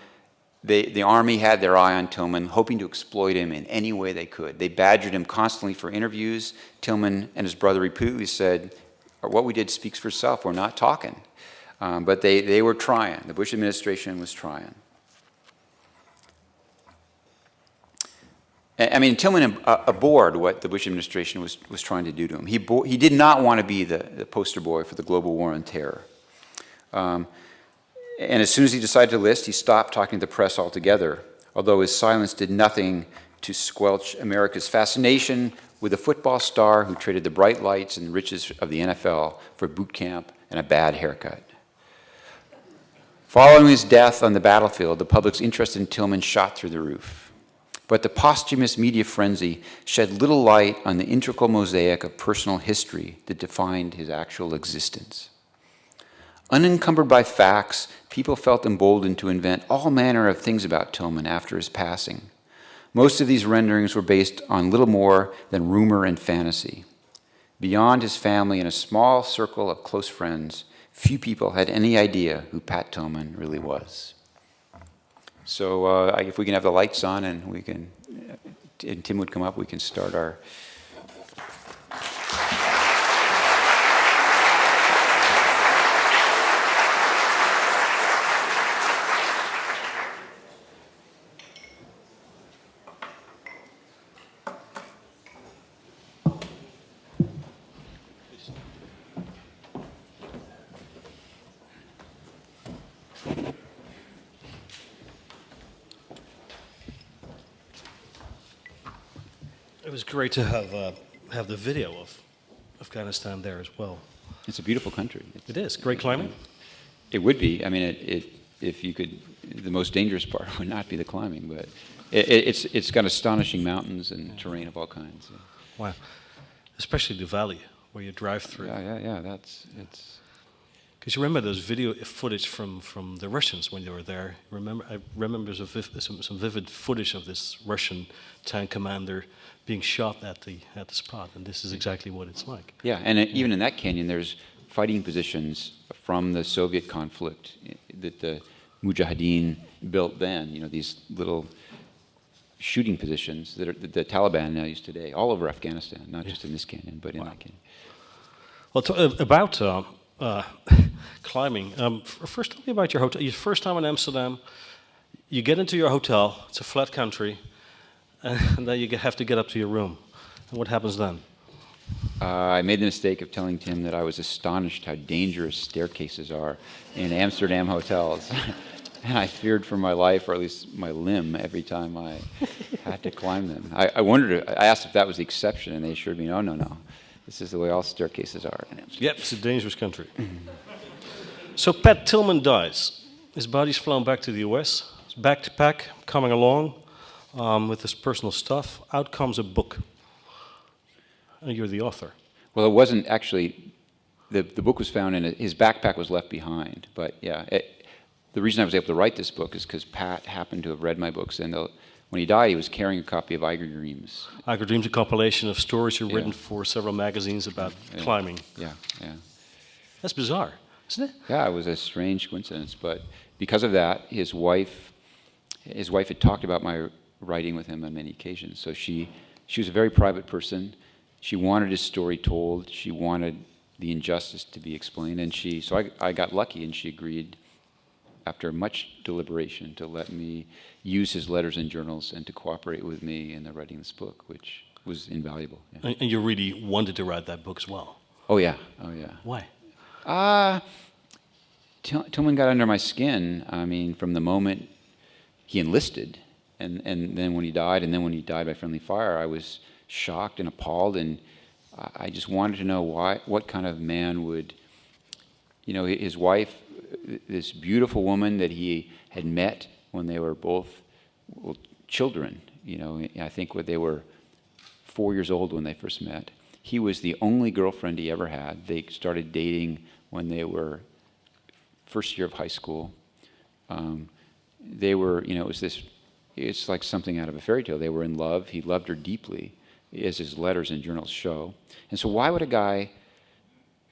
the Army had their eye on Tillman, hoping to exploit him in any way they could. They badgered him constantly for interviews. Tillman and his brother repeatedly said, what we did speaks for itself, we're not talking. But they were trying. The Bush administration was trying. I mean, Tillman abhorred what the Bush administration was trying to do to him. He did not want to be the poster boy for the global war on terror. And as soon as he decided to enlist, he stopped talking to the press altogether, although his silence did nothing to squelch America's fascination with a football star who traded the bright lights and riches of the NFL for boot camp and a bad haircut. Following his death on the battlefield, the public's interest in Tillman shot through the roof. But the posthumous media frenzy shed little light on the integral mosaic of personal history that defined his actual existence. Unencumbered by facts, people felt emboldened to invent all manner of things about Tillman after his passing. Most of these renderings were based on little more than rumor and fantasy. Beyond his family and a small circle of close friends, few people had any idea who Pat Tillman really was. So if we can have the lights on and Tim would come up, we can start our... It was great to have the video of Afghanistan there as well. It's a beautiful country. It is. Great climbing? It would be. I mean, if you could, the most dangerous part would not be the climbing, but it's got astonishing mountains and terrain of all kinds. Yeah. Wow. Especially the valley where you drive through. Yeah. Because you remember those video footage from the Russians when they were there. I remember some vivid footage of this Russian tank commander being shot at the spot, and this is exactly what it's like. Yeah, and even in that canyon, there's fighting positions from the Soviet conflict that the Mujahideen built then. You know, these little shooting positions that the Taliban now use today, all over Afghanistan, not just in this canyon, but in that canyon. Well, about uh, climbing. First, tell me about your hotel. Your first time in Amsterdam, you get into your hotel. It's a flat country, and then you have to get up to your room. And what happens then? I made the mistake of telling Tim that I was astonished how dangerous staircases are in Amsterdam hotels. And I feared for my life, or at least my limb, every time I had to climb them. I asked if that was the exception, and they assured me, no. This is the way all staircases are in Amsterdam. Yep, it's a dangerous country. So Pat Tillman dies. His body's flown back to the US. His backpack coming along with his personal stuff. Out comes a book. And you're the author. Well, it wasn't actually, the book was found in his backpack was left behind. But yeah, the reason I was able to write this book is because Pat happened to have read my books, and when he died, he was carrying a copy of Eiger Dreams. Eiger Dreams, a compilation of stories you've written for several magazines about climbing. Yeah. That's bizarre, isn't it? Yeah, it was a strange coincidence, but because of that, his wife had talked about my writing with him on many occasions. So she was a very private person. She wanted his story told. She wanted the injustice to be explained, and so I got lucky, and she agreed, after much deliberation, to let me use his letters and journals and to cooperate with me in the writing of this book, which was invaluable. Yeah. And you really wanted to write that book as well. Oh yeah. Why? Tillman got under my skin. I mean, from the moment he enlisted, and then when he died, and then when he died by friendly fire, I was shocked and appalled, and I just wanted to know what kind of man would, his wife, this beautiful woman that he had met when they were both children. I think when they were 4 years old when they first met. He was the only girlfriend he ever had. They started dating when they were first year of high school. They were, it's like something out of a fairy tale. They were in love. He loved her deeply, as his letters and journals show. And so why would a guy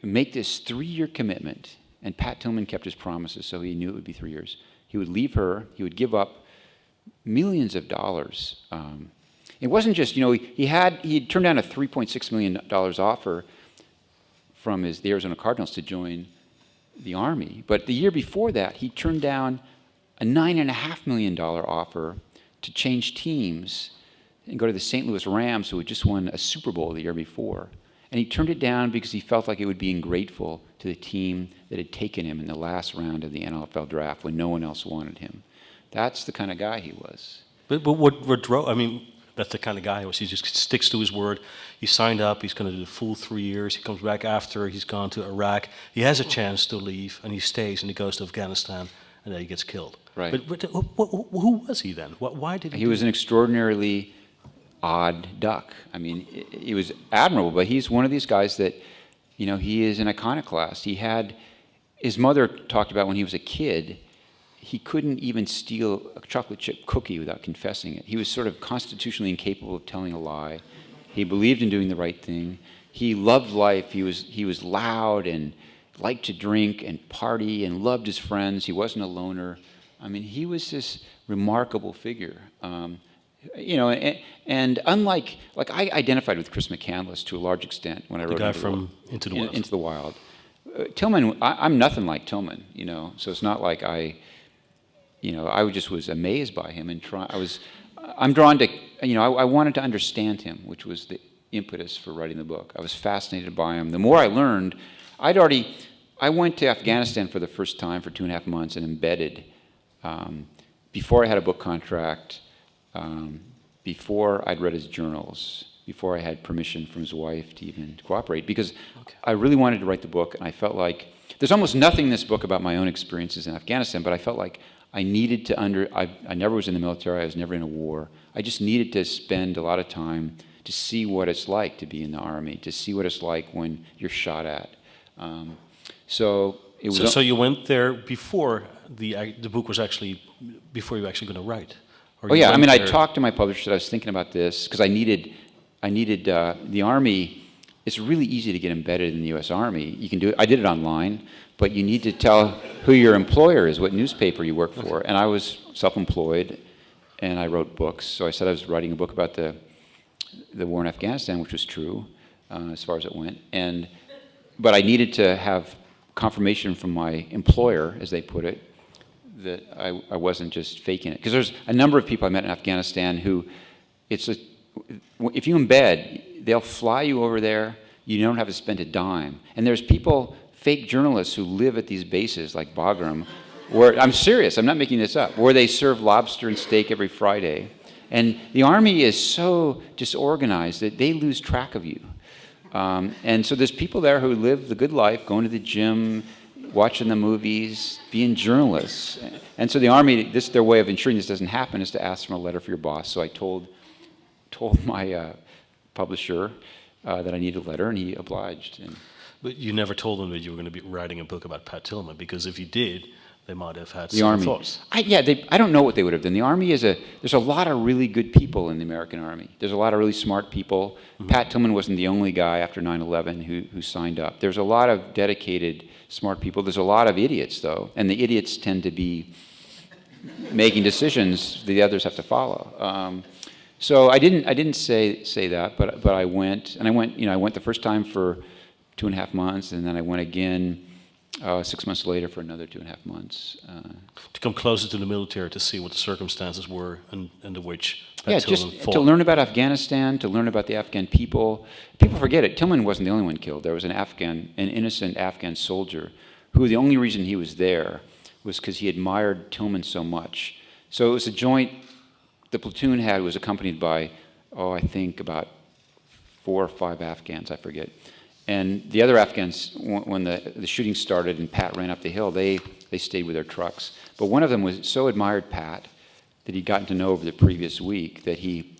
make this 3-year commitment? And Pat Tillman kept his promises, so he knew it would be 3 years. He would leave her. He would give up millions of dollars. It wasn't just, he had turned down a $3.6 million offer from the Arizona Cardinals to join the Army. But the year before that, he turned down a $9.5 million offer to change teams and go to the St. Louis Rams, who had just won a Super Bowl the year before. And he turned it down because he felt like it would be ungrateful to the team that had taken him in the last round of the NFL draft when no one else wanted him. That's the kind of guy he was. But what drove, that's the kind of guy he was. He just sticks to his word. He signed up. He's going to do the full 3 years. He comes back after he's gone to Iraq. He has a chance to leave, and he stays, and he goes to Afghanistan, and then he gets killed. Right. But who was he then? Why did he He was an extraordinarily odd duck. He was admirable, but he's one of these guys that, he is an iconoclast. His mother talked about when he was a kid, he couldn't even steal a chocolate chip cookie without confessing it. He was sort of constitutionally incapable of telling a lie. He believed in doing the right thing. He loved life. He was loud and liked to drink and party and loved his friends. He wasn't a loner. He was this remarkable figure. And unlike, I identified with Chris McCandless to a large extent when I wrote the guy from Into the Wild. Into the Wild. Tillman, I'm nothing like Tillman, so it's not like I just was amazed by him and I'm drawn to, I wanted to understand him, which was the impetus for writing the book. I was fascinated by him. The more I learned, I went to Afghanistan for the first time for 2.5 months and embedded, before I had a book contract, before I'd read his journals, before I had permission from his wife to even cooperate, because I really wanted to write the book, and I felt like, there's almost nothing in this book about my own experiences in Afghanistan, but I felt like I needed to I never was in the military, I was never in a war. I just needed to spend a lot of time to see what it's like to be in the Army, to see what it's like when you're shot at. So you went there before the book was actually, before you were actually going to write? Oh yeah, I talked to my publisher that I was thinking about this, because I needed the Army. It's really easy to get embedded in the U.S. Army. You can do it. I did it online, but you need to tell who your employer is, what newspaper you work for. And I was self-employed, and I wrote books. So I said I was writing a book about the war in Afghanistan, which was true as far as it went. But I needed to have confirmation from my employer, as they put it, that I wasn't just faking it. Because there's a number of people I met in Afghanistan who, if you embed, they'll fly you over there, you don't have to spend a dime. And there's people, fake journalists who live at these bases like Bagram, where, I'm serious, I'm not making this up, where they serve lobster and steak every Friday. And the Army is so disorganized that they lose track of you. And so there's people there who live the good life, going to the gym, watching the movies, being journalists. And so the Army, their way of ensuring this doesn't happen is to ask for a letter for your boss. So I told my publisher that I needed a letter, and he obliged. But you never told them that you were going to be writing a book about Pat Tillman, because if you did, they might have had some thoughts. I don't know what they would have done. The Army there's a lot of really good people in the American Army. There's a lot of really smart people. Mm-hmm. Pat Tillman wasn't the only guy after 9/11 who signed up. There's a lot of dedicated, smart people. There's a lot of idiots, though, and the idiots tend to be making decisions the others have to follow. So I didn't say that, but I went, and I went the first time for 2.5 months, and then I went again 6 months later for another 2.5 months. To come closer to the military, to see what the circumstances were under which Pat Tillman just fought. to learn about Afghanistan, to learn about the Afghan people. People forget it. Tillman wasn't the only one killed. There was an innocent Afghan soldier who the only reason he was there was because he admired Tillman so much. So it was a joint. The platoon was accompanied by, I think about 4 or 5 Afghans, I forget. And the other Afghans, when the shooting started and Pat ran up the hill, they stayed with their trucks. But one of them so admired Pat that he'd gotten to know over the previous week that he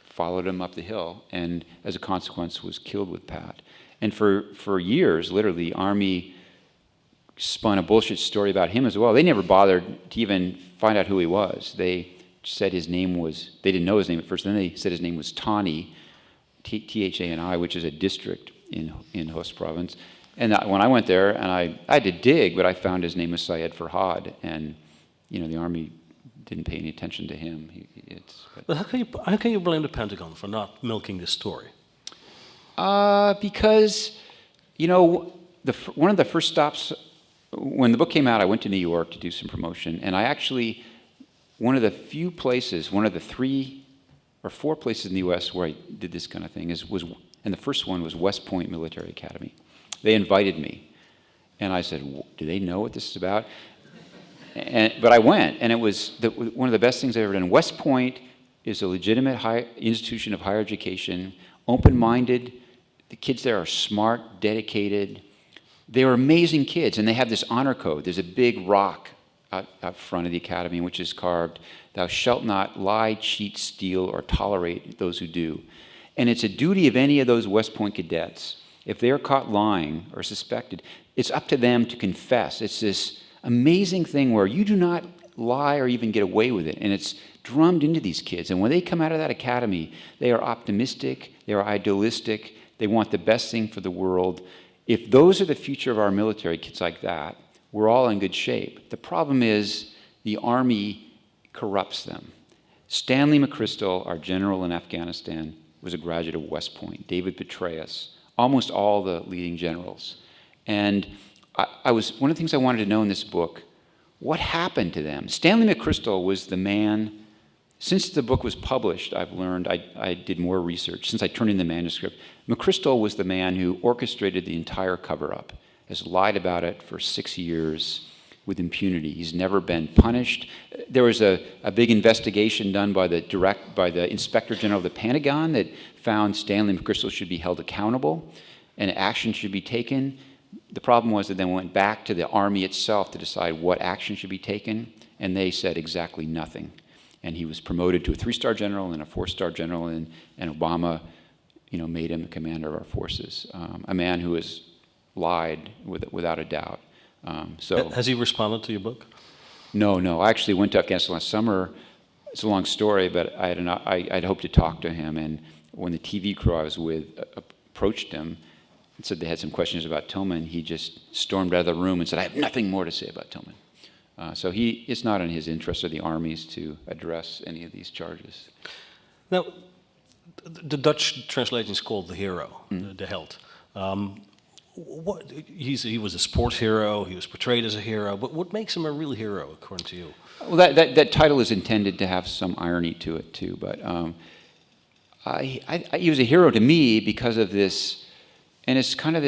followed him up the hill, and as a consequence was killed with Pat. And for years, literally, the Army spun a bullshit story about him as well. They never bothered to even find out who he was. They said his name was, they didn't know his name at first, then they said his name was Thani, Thani, which is a district in Host province. And when I went there, and I had to dig, but I found his name was Syed Farhad, and the Army didn't pay any attention to him. But how can you blame the Pentagon for not milking this story? Because one of the first stops when the book came out, I went to New York to do some promotion, and I actually, one of the 3 or 4 places in the U.S. where I did this kind of thing and the first one was West Point Military Academy. They invited me, and I said, "Do they know what this is about?" But I went, and it was one of the best things I've ever done. West Point is a legitimate institution of higher education, open-minded. The kids there are smart, dedicated. They are amazing kids, and they have this honor code. There's a big rock out front of the academy, which is carved, "Thou shalt not lie, cheat, steal, or tolerate those who do." And it's a duty of any of those West Point cadets, if they're caught lying or suspected, it's up to them to confess. It's this amazing thing where you do not lie or even get away with it, and it's drummed into these kids. And when they come out of that academy, they are optimistic, they are idealistic, they want the best thing for the world. If those are the future of our military, kids like that, we're all in good shape. The problem is the Army corrupts them. Stanley McChrystal, our general in Afghanistan, was a graduate of West Point. David Petraeus, almost all the leading generals. And one of the things I wanted to know in this book, what happened to them? Stanley McChrystal was the man. Since the book was published, I've learned, I did more research. Since I turned in the manuscript, McChrystal was the man who orchestrated the entire cover-up, has lied about it for 6 years with impunity. He's never been punished. There was a big investigation done by the Inspector General of the Pentagon that found Stanley McChrystal should be held accountable and action should be taken. The problem was that then went back to the Army itself to decide what action should be taken, and they said exactly nothing. And he was promoted to a 3-star general and a 4-star general, and Obama, made him the commander of our forces. A man who has lied without a doubt. Has he responded to your book? No. I actually went to Afghanistan last summer. It's a long story, but I'd hoped to talk to him. And when the TV crew I was with approached him and said they had some questions about Tillman, he just stormed out of the room and said, "I have nothing more to say about Tillman." So it's not in his interest or the Army's to address any of these charges. Now, the Dutch translation is called the hero, the held. He was a sports hero. He was portrayed as a hero. But what makes him a real hero, according to you? Well, that title is intended to have some irony to it too, but he was a hero to me because of this, and it's kind of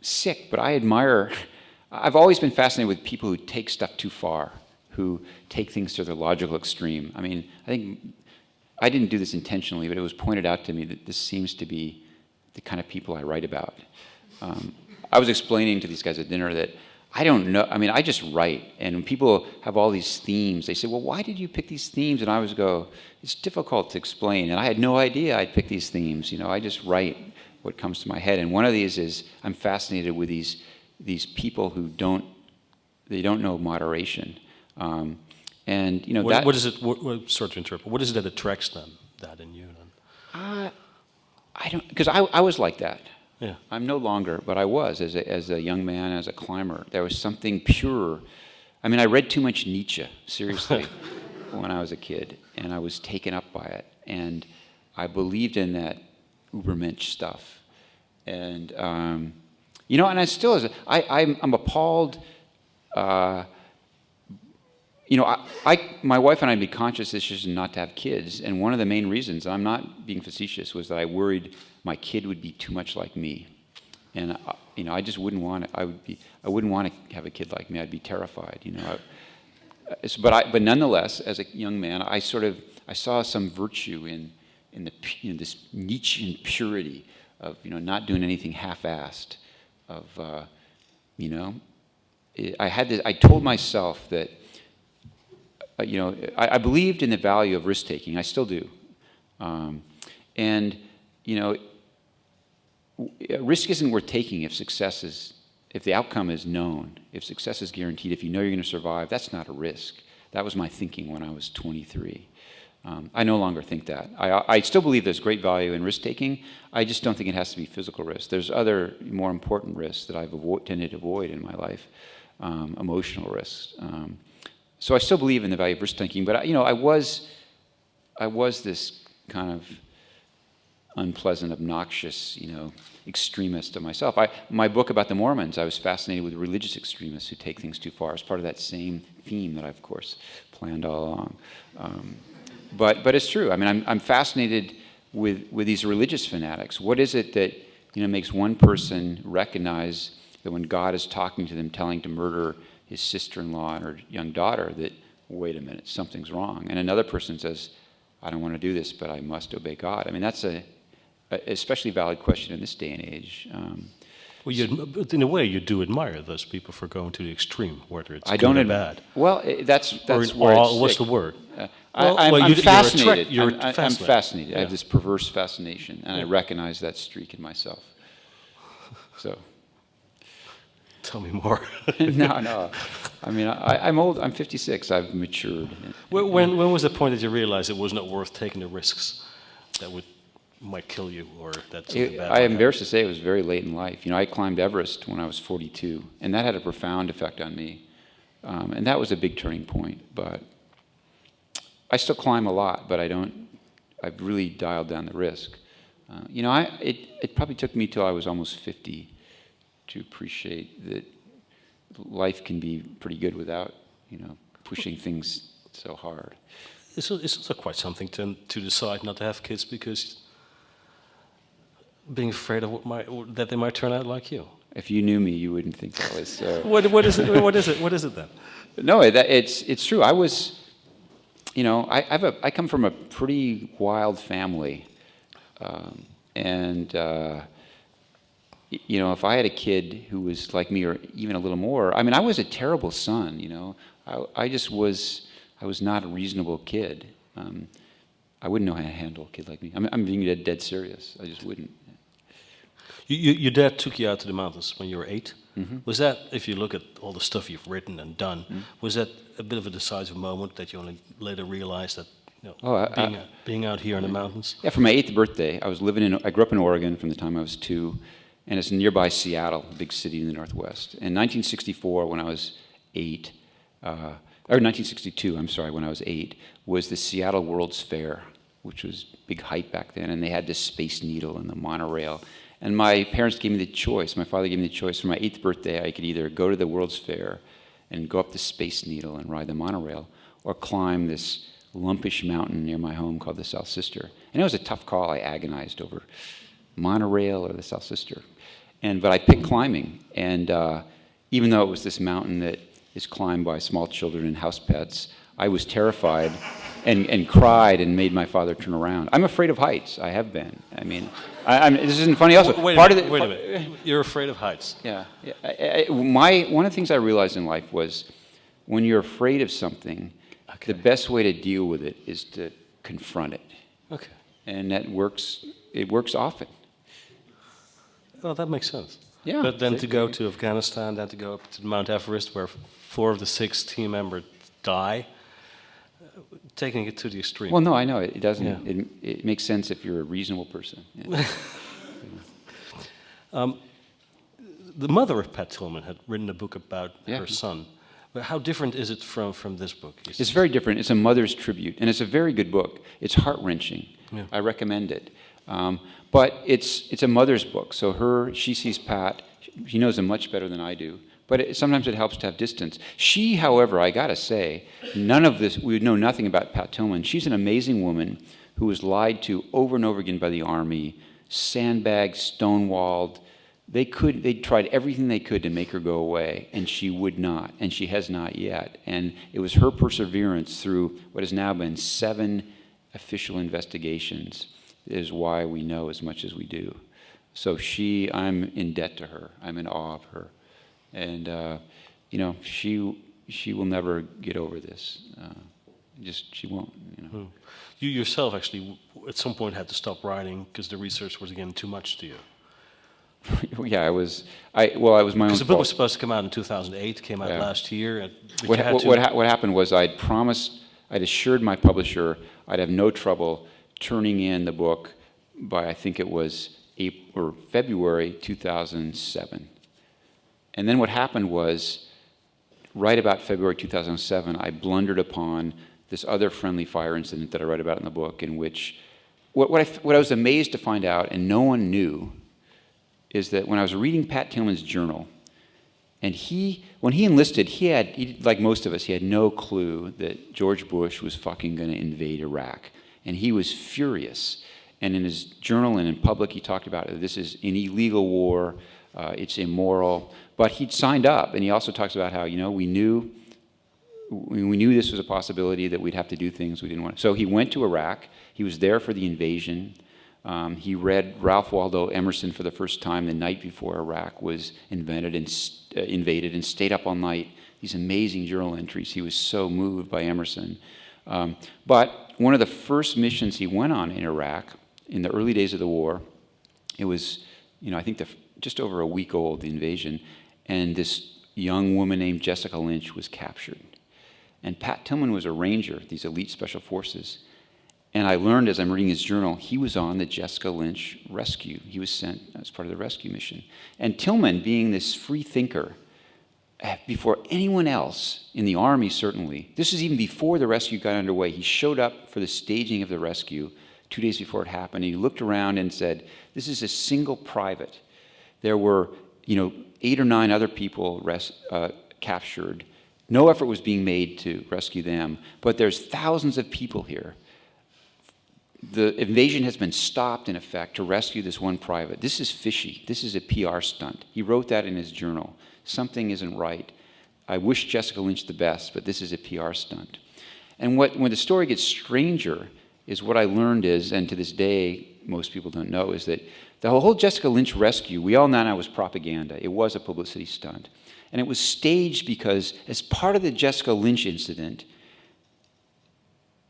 sick, but I admire. I've always been fascinated with people who take stuff too far, who take things to their logical extreme. I mean, I think I didn't do this intentionally, but it was pointed out to me that this seems to be the kind of people I write about. I was explaining to these guys at dinner that I don't know. I mean, I just write, and when people have all these themes, they say, "Well, why did you pick these themes?" And I always go, "It's difficult to explain," and I had no idea I'd pick these themes. You know, I just write what comes to my head, and one of these is I'm fascinated with these people who don't know moderation, and you know what is it? Sort of interpret. What is it that attracts that in you? Then? I don't, because I was like that. Yeah. I'm no longer, but I was as a young man, as a climber. There was something pure. I mean, I read too much Nietzsche, seriously, when I was a kid, and I was taken up by it. And I believed in that Ubermensch stuff. And, you know, and I still, I'm appalled. You know, my wife and I made conscious decision not to have kids, and one of the main reasons, and I'm not being facetious, was that I worried my kid would be too much like me, and you know, I just wouldn't want it. I wouldn't want to have a kid like me. I'd be terrified, you know. But nonetheless, as a young man, I saw some virtue in this Nietzschean purity of, you know, not doing anything half-assed. Of you know, I told myself that. You know, I believed in the value of risk-taking. I still do. And, you know, risk isn't worth taking if the outcome is known, if success is guaranteed, if you know you're going to survive. That's not a risk. That was my thinking when I was 23. I no longer think that. I still believe there's great value in risk-taking. I just don't think it has to be physical risk. There's other more important risks that I've tended to avoid in my life, emotional risks. So I still believe in the value of risk-taking, but you know, I was this kind of unpleasant, obnoxious, you know, extremist of myself. My book about the Mormons, I was fascinated with religious extremists who take things too far. It's part of that same theme that I, of course, planned all along. But it's true. I mean, I'm fascinated with these religious fanatics. What is it that, you know, makes one person recognize that when God is talking to them, telling to murder his sister-in-law and her young daughter, that, wait a minute, something's wrong. And another person says, I don't want to do this, but I must obey God. I mean, that's a especially valid question in this day and age. Well, but in a way, you do admire those people for going to the extreme, whether it's good or bad. Well, that's or where it's what's sick. the word? I'm fascinated. I'm fascinated. Yeah. I have this perverse fascination, and I recognize that streak in myself. So. Tell me more. No. I mean, I'm old. I'm 56. I've matured. When was the point that you realized it was not worth taking the risks that might kill you, or that something bad? I'm embarrassed to say it was very late in life. You know, I climbed Everest when I was 42, and that had a profound effect on me. And that was a big turning point. But I still climb a lot, but I've really dialed down the risk. You know, it probably took me till I was almost 50 to appreciate that life can be pretty good without, you know, pushing things so hard. It's also quite something to decide not to have kids because being afraid of that they might turn out like you. If you knew me, you wouldn't think that was. What is it? What is it? What is it then? No, it's true. I was, you know, I come from a pretty wild family, and. You know, if I had a kid who was like me or even a little more, I mean, I was a terrible son, you know. I was not a reasonable kid. I wouldn't know how to handle a kid like me. I'm being dead serious. I just wouldn't. Your dad took you out to the mountains when you were 8. Mm-hmm. Was that, if you look at all the stuff you've written and done, was that a bit of a decisive moment that you only later realized that, you know, being out here in the mountains? Yeah, for my 8th birthday, I grew up in Oregon from the time I was 2. And it's nearby Seattle, a big city in the Northwest. In 1964, when I was 8, or 1962, I'm sorry, when I was 8, was the Seattle World's Fair, which was big hype back then. And they had this Space Needle and the monorail. And my parents gave me the choice. My father gave me the choice. For my 8th birthday, I could either go to the World's Fair and go up the Space Needle and ride the monorail, or climb this lumpish mountain near my home called the South Sister. And it was a tough call. I agonized over monorail or the South Sister. But I picked climbing. And even though it was this mountain that is climbed by small children and house pets, I was terrified and cried and made my father turn around. I'm afraid of heights. I have been. I mean, this isn't funny also. Wait a minute. You're afraid of heights. Yeah. One of the things I realized in life was when you're afraid of something, the best way to deal with it is to confront it. Okay. And that works. It works often. Well, that makes sense. Yeah. But then to go to Afghanistan, then to go up to Mount Everest, where 4 of the 6 team members die, taking it to the extreme. Well, no, I know it doesn't. Yeah. It makes sense if you're a reasonable person. Yeah. The mother of Pat Tillman had written a book about Yeah. her son. But how different is it from this book? It's very different. It's a mother's tribute, and it's a very good book. It's heart-wrenching. Yeah. I recommend it. But it's a mother's book, so she sees Pat. She knows him much better than I do. But sometimes it helps to have distance. She, however, I gotta say, none of this, we know nothing about Pat Tillman. She's an amazing woman who was lied to over and over again by the Army, sandbagged, stonewalled. They tried everything they could to make her go away, and she would not, and she has not yet. And it was her perseverance through what has now been 7 official investigations is why we know as much as we do. So I'm in debt to her. I'm in awe of her. And, she will never get over this. She won't, You yourself actually at some point had to stop writing because the research was again too much to you. Yeah, it was my own fault. Because the book was supposed to come out in 2008, came out last year. What happened was I'd assured my publisher I'd have no trouble turning in the book by, I think it was February 2007. And then what happened was, right about February 2007, I blundered upon this other friendly fire incident that I write about in the book, in which what I was amazed to find out, and no one knew, is that when I was reading Pat Tillman's journal, and when he enlisted, like most of us, he had no clue that George Bush was fucking going to invade Iraq. And he was furious. And in his journal and in public, he talked about this is an illegal war, it's immoral. But he'd signed up, and he also talks about how, we knew this was a possibility, that we'd have to do things we didn't want. So he went to Iraq. He was there for the invasion. He read Ralph Waldo Emerson for the first time the night before Iraq was invaded and stayed up all night. These amazing journal entries. He was so moved by Emerson. But one of the first missions he went on in Iraq, in the early days of the war, it was, I think just over a week old, the invasion, and this young woman named Jessica Lynch was captured. And Pat Tillman was a ranger, these elite special forces. And I learned as I'm reading his journal, he was on the Jessica Lynch rescue. He was sent as part of the rescue mission. And Tillman, being this free thinker, before anyone else, in the Army certainly, this is even before the rescue got underway, he showed up for the staging of the rescue 2 days before it happened. He looked around and said, this is a single private. There were, 8 or 9 other people captured. No effort was being made to rescue them, but there's thousands of people here. The invasion has been stopped, in effect, to rescue this one private. This is fishy. This is a PR stunt. He wrote that in his journal. Something isn't right. I wish Jessica Lynch the best, but this is a PR stunt. And when the story gets stranger is what I learned is, and to this day most people don't know, is that the whole Jessica Lynch rescue, we all know now, was propaganda. It was a publicity stunt. And it was staged because as part of the Jessica Lynch incident,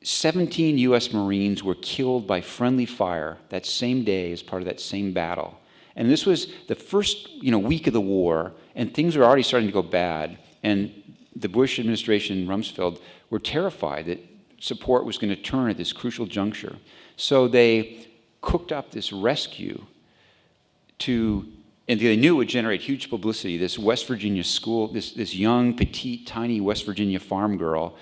17 U.S. Marines were killed by friendly fire that same day as part of that same battle. And this was the first week of the war, and things were already starting to go bad. And the Bush administration, Rumsfeld, were terrified that support was going to turn at this crucial juncture. So they cooked up this rescue and they knew it would generate huge publicity. This West Virginia school, this young, petite, tiny West Virginia farm girl,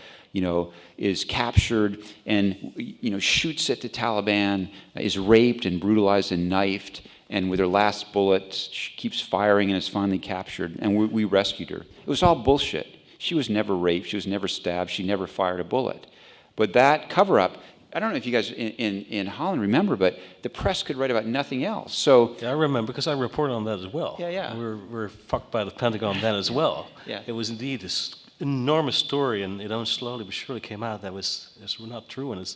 is captured and, shoots at the Taliban, is raped and brutalized and knifed, and with her last bullet, she keeps firing and is finally captured, and we rescued her. It was all bullshit. She was never raped. She was never stabbed. She never fired a bullet. But that cover-up, I don't know if you guys in Holland remember, but the press could write about nothing else. So Yeah, I remember, because I reported on that as well. Yeah. We were fucked by the Pentagon then as well. Yeah. It was indeed this enormous story, and it only slowly but surely came out that was not true. And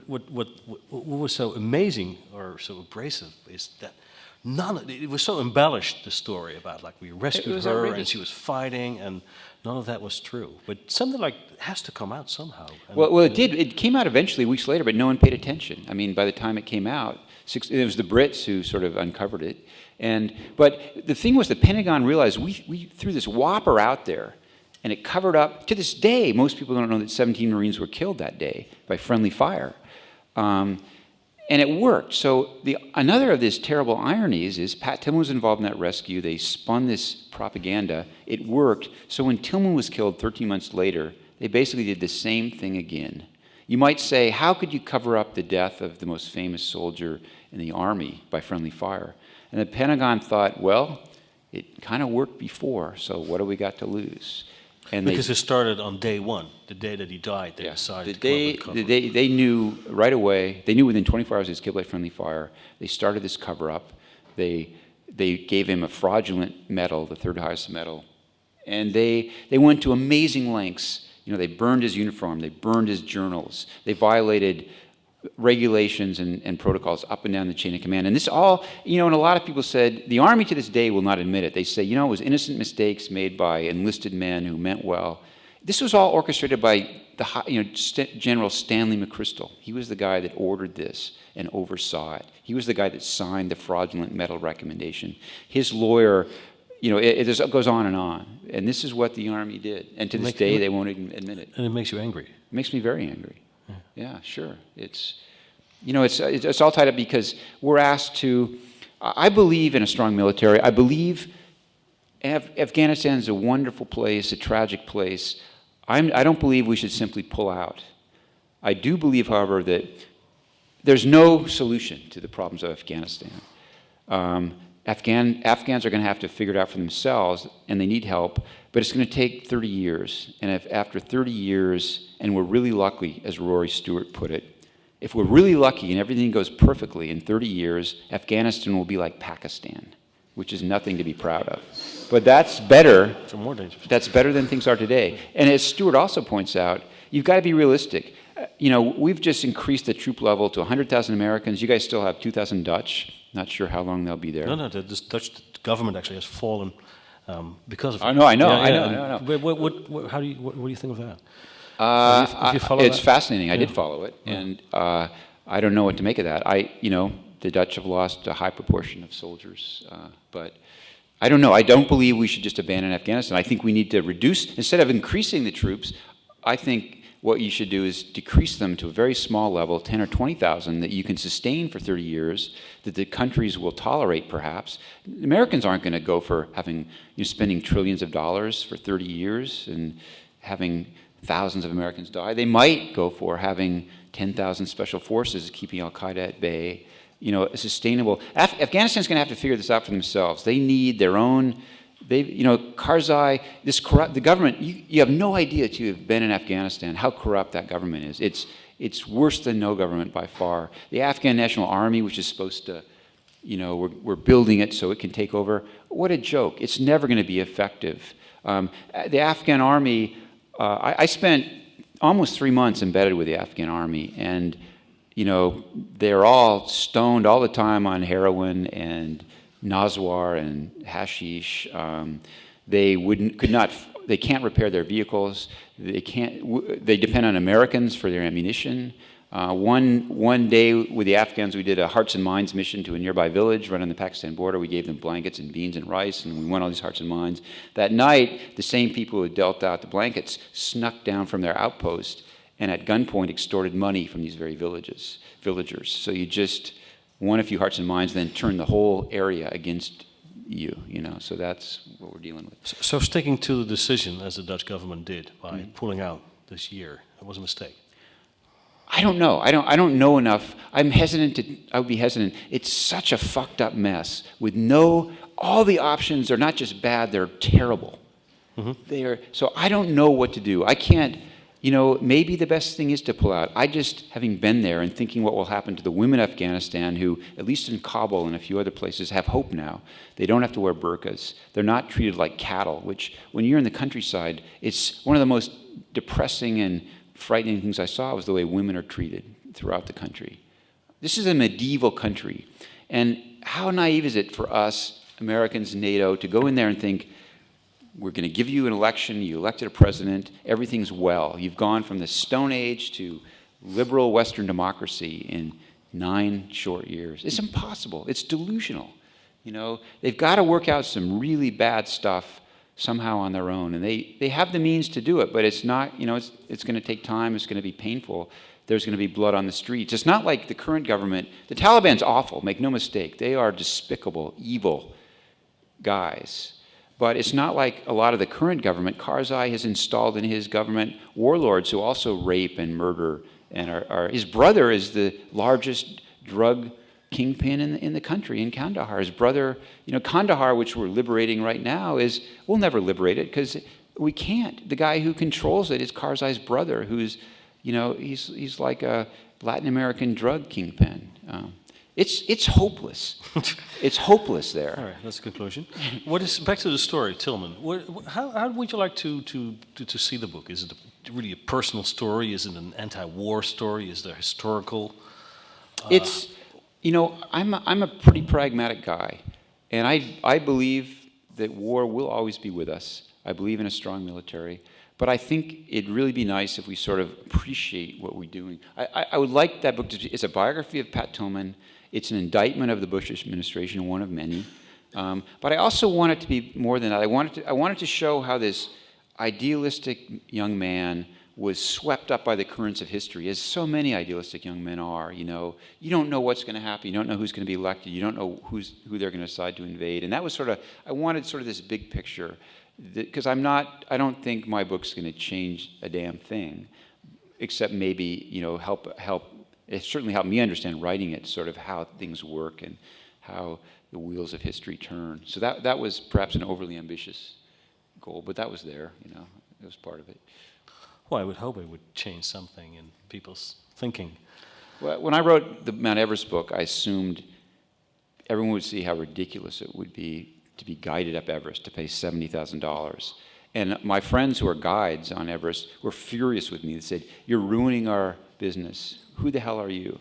what was so amazing or so abrasive is that it was so embellished, the story about like we rescued her outrageous. and she was fighting, and none of that was true. But something like has to come out somehow. And well, it did. It came out eventually, weeks later, but no one paid attention. I mean, by the time it came out, it was the Brits who sort of uncovered it. But the thing was, the Pentagon realized we threw this whopper out there, and it covered up. To this day, most people don't know that 17 Marines were killed that day by friendly fire. And it worked. So another of these terrible ironies is Pat Tillman was involved in that rescue. They spun this propaganda. It worked. So when Tillman was killed 13 months later, they basically did the same thing again. You might say, how could you cover up the death of the most famous soldier in the Army by friendly fire? And the Pentagon thought, well, it kind of worked before, so what do we got to lose? And because it started on day one, the day that he died. They decided to come up with cover. They knew right away. They knew within 24 hours he was killed by friendly fire. They started this cover-up. They gave him a fraudulent medal, the third highest medal, and they went to amazing lengths. You know, they burned his uniform. They burned his journals. They violated regulations and protocols up and down the chain of command. And this all, you know, and a lot of people said, the Army to this day will not admit it. They say, you know, it was innocent mistakes made by enlisted men who meant well. This was all orchestrated by General Stanley McChrystal. He was the guy that ordered this and oversaw it. He was the guy that signed the fraudulent medal recommendation. His lawyer, you know, it just goes on. And this is what the Army did. And to this day, they won't even admit it. And it makes you angry. It makes me very angry. Yeah, sure. It's all tied up because we're asked to. I believe in a strong military. I believe Afghanistan is a wonderful place, a tragic place. I don't believe we should simply pull out. I do believe, however, that there's no solution to the problems of Afghanistan. Afghans are going to have to figure it out for themselves, and they need help, but it's going to take 30 years. And if after 30 years, and we're really lucky, as Rory Stewart put it, if we're really lucky and everything goes perfectly in 30 years, Afghanistan will be like Pakistan, which is nothing to be proud of. But that's better. It's more dangerous. That's better than things are today. And as Stewart also points out, you've got to be realistic. You know, we've just increased the troop level to 100,000 Americans. You guys still have 2,000 Dutch. Not sure how long they'll be there. No, the Dutch government actually has fallen because of. I know. What do you think of that? Have you followed it's that? fascinating. I did follow it, and I don't know what to make of that. The Dutch have lost a high proportion of soldiers, but I don't know. I don't believe we should just abandon Afghanistan. I think we need to reduce, instead of increasing the troops, I think what you should do is decrease them to a very small level, 10 or 20,000, that you can sustain for 30 years, that the countries will tolerate perhaps. Americans aren't going to go for spending trillions of dollars for 30 years and having thousands of Americans die. They might go for having 10,000 special forces keeping Al-Qaeda at bay. You know, a sustainable. Afghanistan's going to have to figure this out for themselves. They need their own. Karzai, the government. You have no idea till you've been in Afghanistan how corrupt that government is. It's worse than no government by far. The Afghan National Army, which is supposed to, we're building it so it can take over. What a joke! It's never going to be effective. The Afghan Army. I spent almost 3 months embedded with the Afghan Army, and they're all stoned all the time on heroin and Nazwar and hashish. They can't repair their vehicles. They depend on Americans for their ammunition. One day with the Afghans, we did a Hearts and Minds mission to a nearby village right on the Pakistan border. We gave them blankets and beans and rice, and we won all these Hearts and Minds. That night, the same people who dealt out the blankets snuck down from their outpost and at gunpoint extorted money from these very villagers. So you just won a few Hearts and Minds, then turn the whole area against you. So that's what we're dealing with. So sticking to the decision, as the Dutch government did, by pulling out this year, it was a mistake. I don't know. I don't know enough. I would be hesitant. It's such a fucked up mess with all the options are not just bad, they're terrible. So I don't know what to do. I can't, maybe the best thing is to pull out. I just, having been there and thinking what will happen to the women of Afghanistan who, at least in Kabul and a few other places, have hope now. They don't have to wear burqas. They're not treated like cattle, which when you're in the countryside, it's one of the most depressing and frightening things I saw was the way women are treated throughout the country. This is a medieval country. And how naive is it for us, Americans, NATO, to go in there and think, we're going to give you an election, you elected a president, everything's well. You've gone from the Stone Age to liberal Western democracy in 9 short years. It's impossible. It's delusional. They've got to work out some really bad stuff somehow on their own. And they have the means to do it, but it's not, it's going to take time, it's going to be painful. There's going to be blood on the streets. It's not like the current government. The Taliban's awful, make no mistake. They are despicable, evil guys. But it's not like a lot of the current government. Karzai has installed in his government warlords who also rape and murder. And his brother is the largest drug kingpin in the country, in Kandahar. His brother, Kandahar, which we're liberating right now, we'll never liberate it because we can't. The guy who controls it is Karzai's brother, who's, he's like a Latin American drug kingpin. It's hopeless. It's hopeless there. All right, that's the conclusion. Back to the story, Tillman? How would you like to see the book? Is it really a personal story? Is it an anti-war story? Is there historical? It's, I'm a pretty pragmatic guy, and I believe that war will always be with us. I believe in a strong military. But I think it'd really be nice if we sort of appreciate what we're doing. I would like that book to be, it's a biography of Pat Tillman. It's an indictment of the Bush administration, one of many. But I also want it to be more than that. I wanted to show how this idealistic young man was swept up by the currents of history, as so many idealistic young men are. You don't know what's going to happen. You don't know who's going to be elected. You don't know who they're going to decide to invade. And that was I wanted sort of this big picture. Because I don't think my book's going to change a damn thing, except maybe, help. It certainly helped me understand writing it, sort of how things work and how the wheels of history turn. So that was perhaps an overly ambitious goal, but that was there, it was part of it. Well, I would hope it would change something in people's thinking. Well, when I wrote the Mount Everest book, I assumed everyone would see how ridiculous it would be to be guided up Everest, to pay $70,000. And my friends who are guides on Everest were furious with me. They said, "You're ruining our business. Who the hell are you?"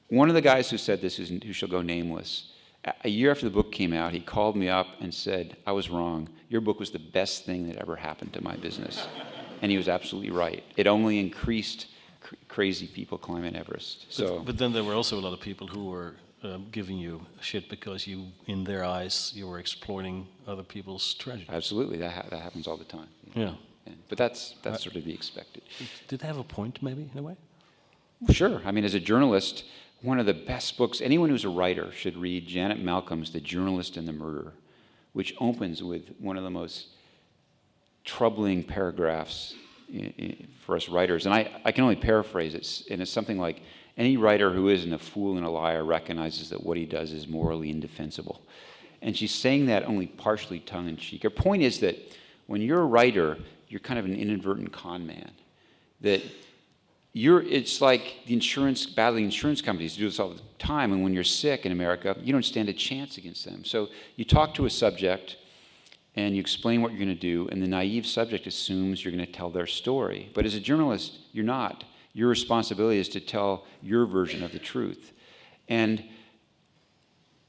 One of the guys who said this, who shall go nameless, a year after the book came out, he called me up and said, "I was wrong. Your book was the best thing that ever happened to my business." And he was absolutely right. It only increased crazy people climbing Everest. But then there were also a lot of people who were giving you shit because in their eyes, you were exploiting other people's tragedy. Absolutely, that happens all the time. Yeah. But that's sort of to be expected. Did they have a point, maybe, in a way? Sure. I mean, as a journalist, one of the best books, anyone who's a writer should read Janet Malcolm's The Journalist and the Murderer, which opens with one of the most troubling paragraphs for us writers. And I can only paraphrase it, and it's something like, any writer who isn't a fool and a liar recognizes that what he does is morally indefensible. And she's saying that only partially tongue-in-cheek. Her point is that when you're a writer, you're kind of an inadvertent con man. That it's like battling insurance companies do this all the time, and when you're sick in America, you don't stand a chance against them. So you talk to a subject, and you explain what you're going to do, and the naive subject assumes you're going to tell their story. But as a journalist, you're not. Your responsibility is to tell your version of the truth. And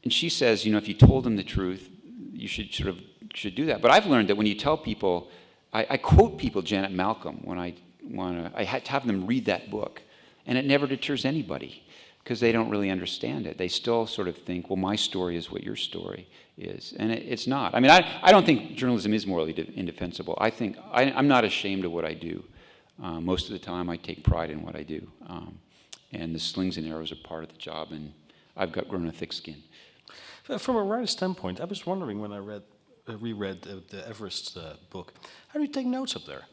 she says, if you told them the truth, you should do that. But I've learned that when you tell people, I quote people Janet Malcolm when I had to have them read that book, and it never deters anybody because they don't really understand it. They still sort of think, well, my story is what your story is, and it's not. I mean, I don't think journalism is morally indefensible. I think I'm not ashamed of what I do. Most of the time, I take pride in what I do, and the slings and arrows are part of the job, and I've grown a thick skin. From a writer's standpoint, I was wondering when I reread the Everest book, how do you take notes up there?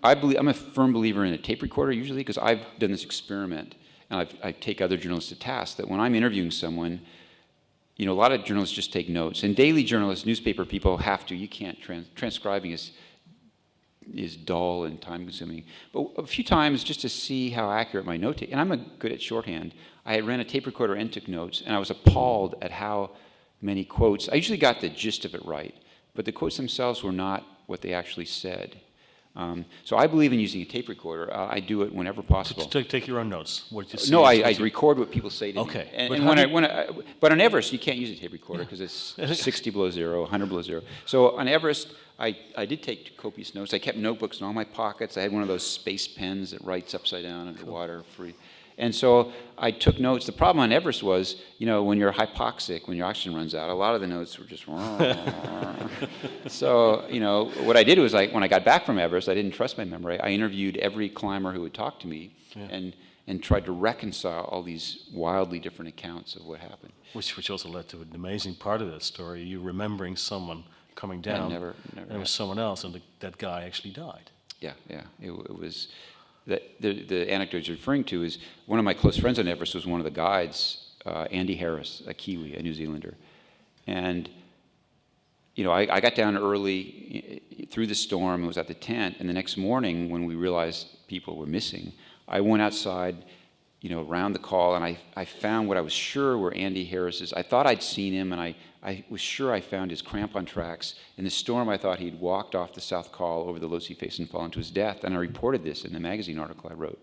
I'm a firm believer in a tape recorder usually, because I've done this experiment, and I take other journalists to task that when I'm interviewing someone, a lot of journalists just take notes. And daily journalists, newspaper people have to. You can't, transcribing is dull and time-consuming. But a few times, just to see how accurate my note taking, and I'm good at shorthand, I ran a tape recorder and took notes, and I was appalled at how many quotes. I usually got the gist of it right, but the quotes themselves were not what they actually said. So I believe in using a tape recorder. I do it whenever possible. Take your own notes. What you see No, I record what people say to Okay. me. And but on Everest, you can't use a tape recorder because it's 60 below zero, 100 below zero. So on Everest, I did take copious notes. I kept notebooks in all my pockets. I had one of those space pens that writes upside down underwater free. And so I took notes. The problem on Everest was, when you're hypoxic, when your oxygen runs out, a lot of the notes were just So, what I did was, when I got back from Everest, I didn't trust my memory. I interviewed every climber who would talk to me and tried to reconcile all these wildly different accounts of what happened. Which also led to an amazing part of that story, you remembering someone coming down, never and it was someone else, and that guy actually died. Yeah. It was... The anecdote you're referring to is one of my close friends on Everest was one of the guides, Andy Harris, a Kiwi, a New Zealander. And, I got down early through the storm and was at the tent. And the next morning, when we realized people were missing, I went outside, around the call, and I found what I was sure were Andy Harris's. I thought I'd seen him, and I was sure I found his crampon tracks. In the storm, I thought he'd walked off the South Col over the Losi Face and fallen to his death, and I reported this in the magazine article I wrote.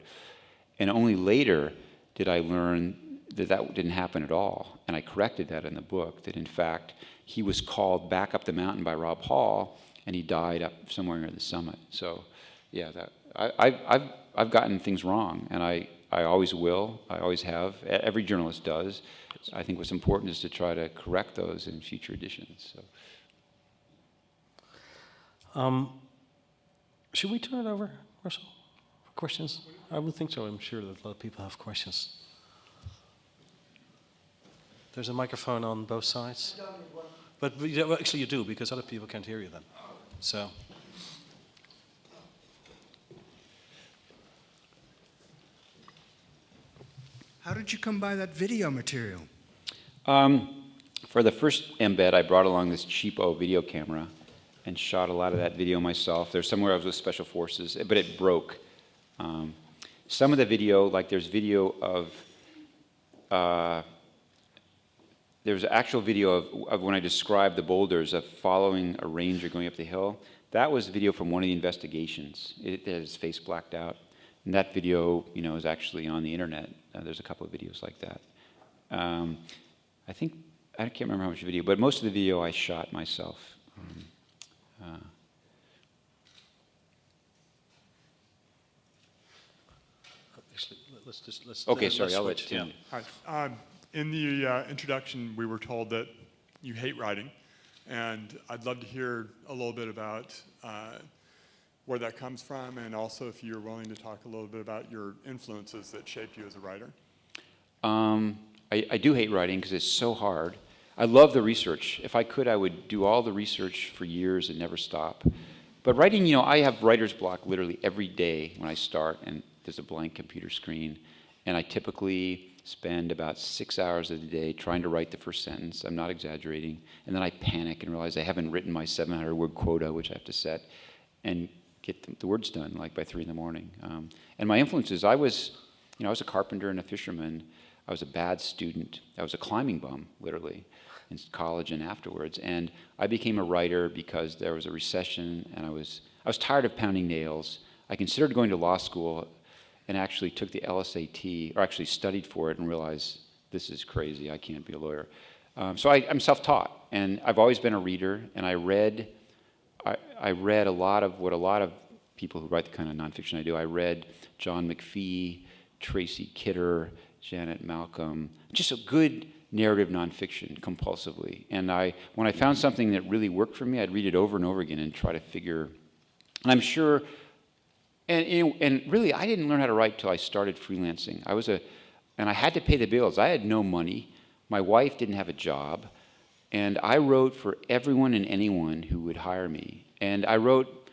And only later did I learn that didn't happen at all, and I corrected that in the book, that in fact, he was called back up the mountain by Rob Hall, and he died up somewhere near the summit. So, yeah, I've gotten things wrong, and I always will. I always have. Every journalist does. I think what's important is to try to correct those in future editions. So. Should we turn it over, Russell, for questions? I would think so. I'm sure that a lot of people have questions. There's a microphone on both sides. But actually you do, because other people can't hear you then. So. How did you come by that video material? For the first embed, I brought along this cheapo video camera and shot a lot of that video myself. There's somewhere I was with Special Forces, but it broke. Some of the video, there's video of, there's actual video of when I described the boulders of following a ranger going up the hill. That was video from one of the investigations. It had his face blacked out. And that video, is actually on the internet. There's a couple of videos like that. I can't remember how much video, but most of the video I shot myself. Actually, let's. Okay, sorry, I'll let switch. Tim. Hi. In the introduction, we were told that you hate writing, and I'd love to hear a little bit about where that comes from, and also if you're willing to talk a little bit about your influences that shaped you as a writer. I do hate writing because it's so hard. I love the research. If I could, I would do all the research for years and never stop. But writing, I have writer's block literally every day when I start, and there's a blank computer screen, and I typically spend about 6 hours of the day trying to write the first sentence. I'm not exaggerating. And then I panic and realize I haven't written my 700-word quota, which I have to set, and get the words done by 3 in the morning. And my influences, I was a carpenter and a fisherman. I was a bad student. I was a climbing bum, literally, in college and afterwards. And I became a writer because there was a recession, and I was tired of pounding nails. I considered going to law school and actually took the LSAT, or actually studied for it and realized this is crazy, I can't be a lawyer. So I'm self-taught, and I've always been a reader, and I read a lot of what a lot of people who write the kind of nonfiction I do. I read John McPhee, Tracy Kidder, Janet Malcolm, just a good narrative nonfiction compulsively. And when I found something that really worked for me, I'd read it over and over again and try to figure, and I'm sure, and really I didn't learn how to write till I started freelancing. And I had to pay the bills. I had no money. My wife didn't have a job. And I wrote for everyone and anyone who would hire me. And I wrote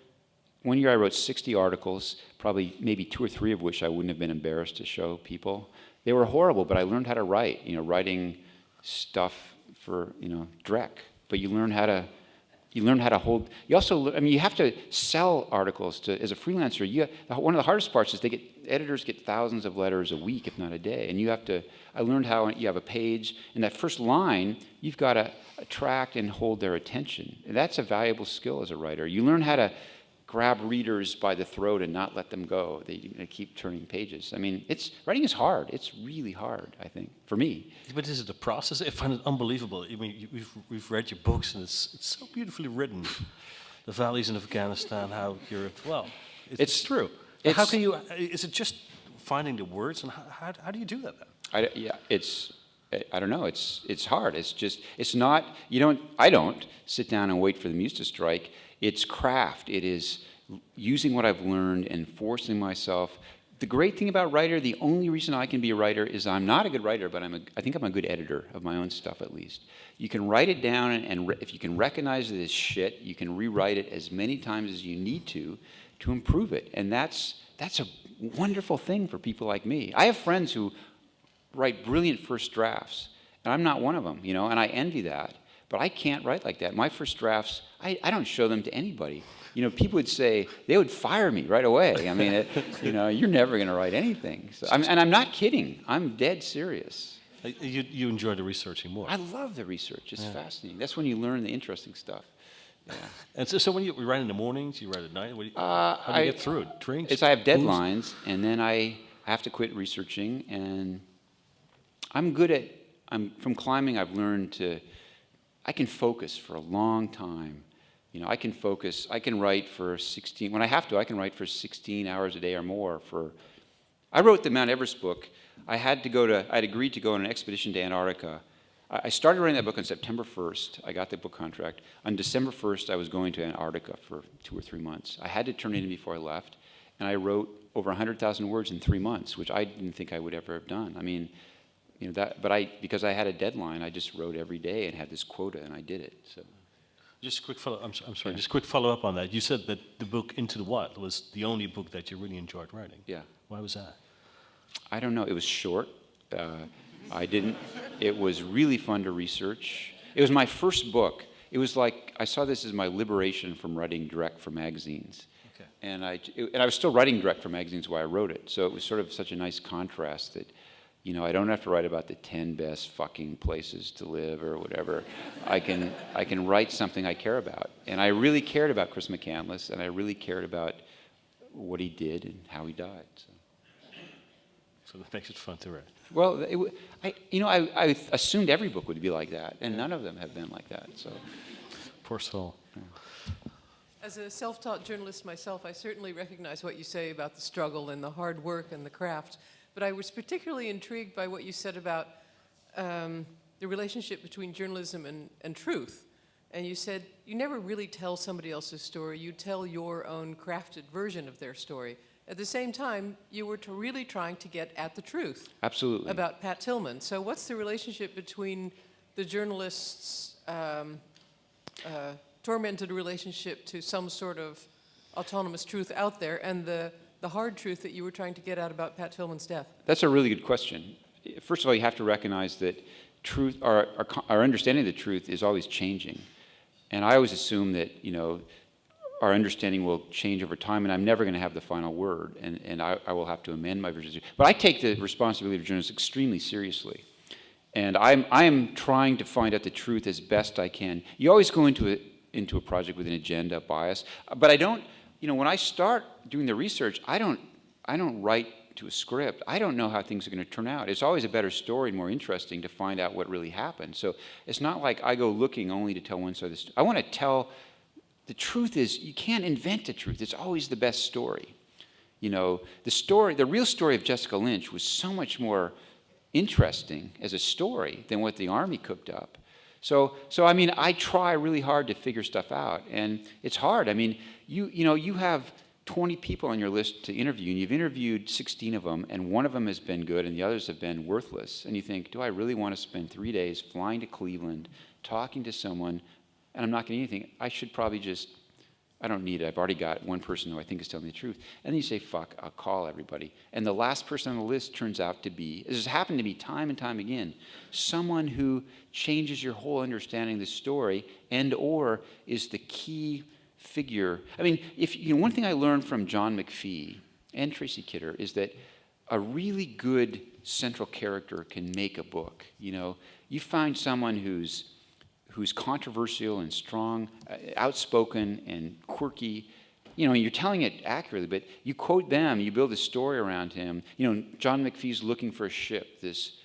one year I wrote 60 articles, probably maybe 2 or 3 of which I wouldn't have been embarrassed to show people. They were horrible, but I learned how to write, writing stuff for, Drek. But you learn how to hold, you also, you have to sell articles as a freelancer. One of the hardest parts is editors get thousands of letters a week, if not a day. And I learned how you have a page, and that first line, you've got to attract and hold their attention. And that's a valuable skill as a writer. You learn how to grab readers by the throat and not let them go. They keep turning pages. Writing is hard. It's really hard, I think, for me. But is it a process? I find it unbelievable. We've read your books, and it's so beautifully written. The valleys in Afghanistan, how you're, it's true. How can you, is it just finding the words, and how do you do that then? I don't know. It's hard. It's not. I don't sit down and wait for the muse to strike. It's craft. It is using what I've learned and forcing myself. The great thing about writer, the only reason I can be a writer is I'm not a good writer, but I think I'm a good editor of my own stuff at least. You can write it down, and if you can recognize it as shit, you can rewrite it as many times as you need to improve it. And that's a wonderful thing for people like me. I have friends who write brilliant first drafts, and I'm not one of them, and I envy that. But I can't write like that. My first drafts, I don't show them to anybody. People would say, they would fire me right away. You're never going to write anything. So, and I'm not kidding. I'm dead serious. You enjoy the researching more. I love the research. It's fascinating. That's when you learn the interesting stuff. Yeah. And so when you write in the mornings, you write at night? How do you get through it? Drinks? I have deadlines, and then I have to quit researching. And from climbing, I've learned I can focus for a long time. I can focus. I can write for 16. When I have to, I can write for 16 hours a day or more. I wrote the Mount Everest book. I'd agreed to go on an expedition to Antarctica. I started writing that book on September 1st. I got the book contract. On December 1st, I was going to Antarctica for 2 or 3 months. I had to turn it in before I left, and I wrote over 100,000 words in 3 months, which I didn't think I would ever have done. Because I had a deadline, I just wrote every day and had this quota, and I did it. So, just a quick follow. I'm sorry. Yeah. Just a quick follow up on that. You said that the book Into the Wild was the only book that you really enjoyed writing. Yeah. Why was that? I don't know. It was short. It was really fun to research. It was my first book. It was like I saw this as my liberation from writing direct for magazines. Okay. And I was still writing direct for magazines while I wrote it. So it was sort of such a nice contrast that. I don't have to write about the 10 best fucking places to live or whatever. I can write something I care about. And I really cared about Chris McCandless, and I really cared about what he did and how he died. So that makes it fun to read. Well, I assumed every book would be like that, and none of them have been like that. So, poor soul. Yeah. As a self-taught journalist myself, I certainly recognize what you say about the struggle and the hard work and the craft. But I was particularly intrigued by what you said about the relationship between journalism and truth. And you said you never really tell somebody else's story. You tell your own crafted version of their story. At the same time, you were really trying to get at the truth. Absolutely. About Pat Tillman. So what's the relationship between the journalist's tormented relationship to some sort of autonomous truth out there and the hard truth that you were trying to get out about Pat Tillman's death? That's a really good question. First of all, you have to recognize that truth, our understanding of the truth is always changing. And I always assume that, our understanding will change over time, and I'm never going to have the final word, and I will have to amend my version. But I take the responsibility of journalists extremely seriously. And I'm trying to find out the truth as best I can. You always go into a project with an agenda, bias, but I don't. When I start doing the research, I don't write to a script. I don't know how things are going to turn out. It's always a better story and more interesting to find out what really happened. So it's not like I go looking only to tell one side of the story. I want to tell, the truth is, you can't invent the truth. It's always the best story. The real story of Jessica Lynch was so much more interesting as a story than what the Army cooked up. So I try really hard to figure stuff out, and it's hard. You have 20 people on your list to interview, and you've interviewed 16 of them, and one of them has been good, and the others have been worthless. And you think, do I really want to spend 3 days flying to Cleveland, talking to someone, and I'm not getting anything? I should probably just I don't need it. I've already got one person who I think is telling the truth. And then you say, fuck, I'll call everybody. And the last person on the list turns out to be, this has happened to me time and time again, someone who changes your whole understanding of the story and or is the key figure. I mean, one thing I learned from John McPhee and Tracy Kidder is that a really good central character can make a book. You find someone who's controversial and strong, outspoken and quirky, you're telling it accurately, but you quote them, you build a story around him. John McPhee's looking for a ship, this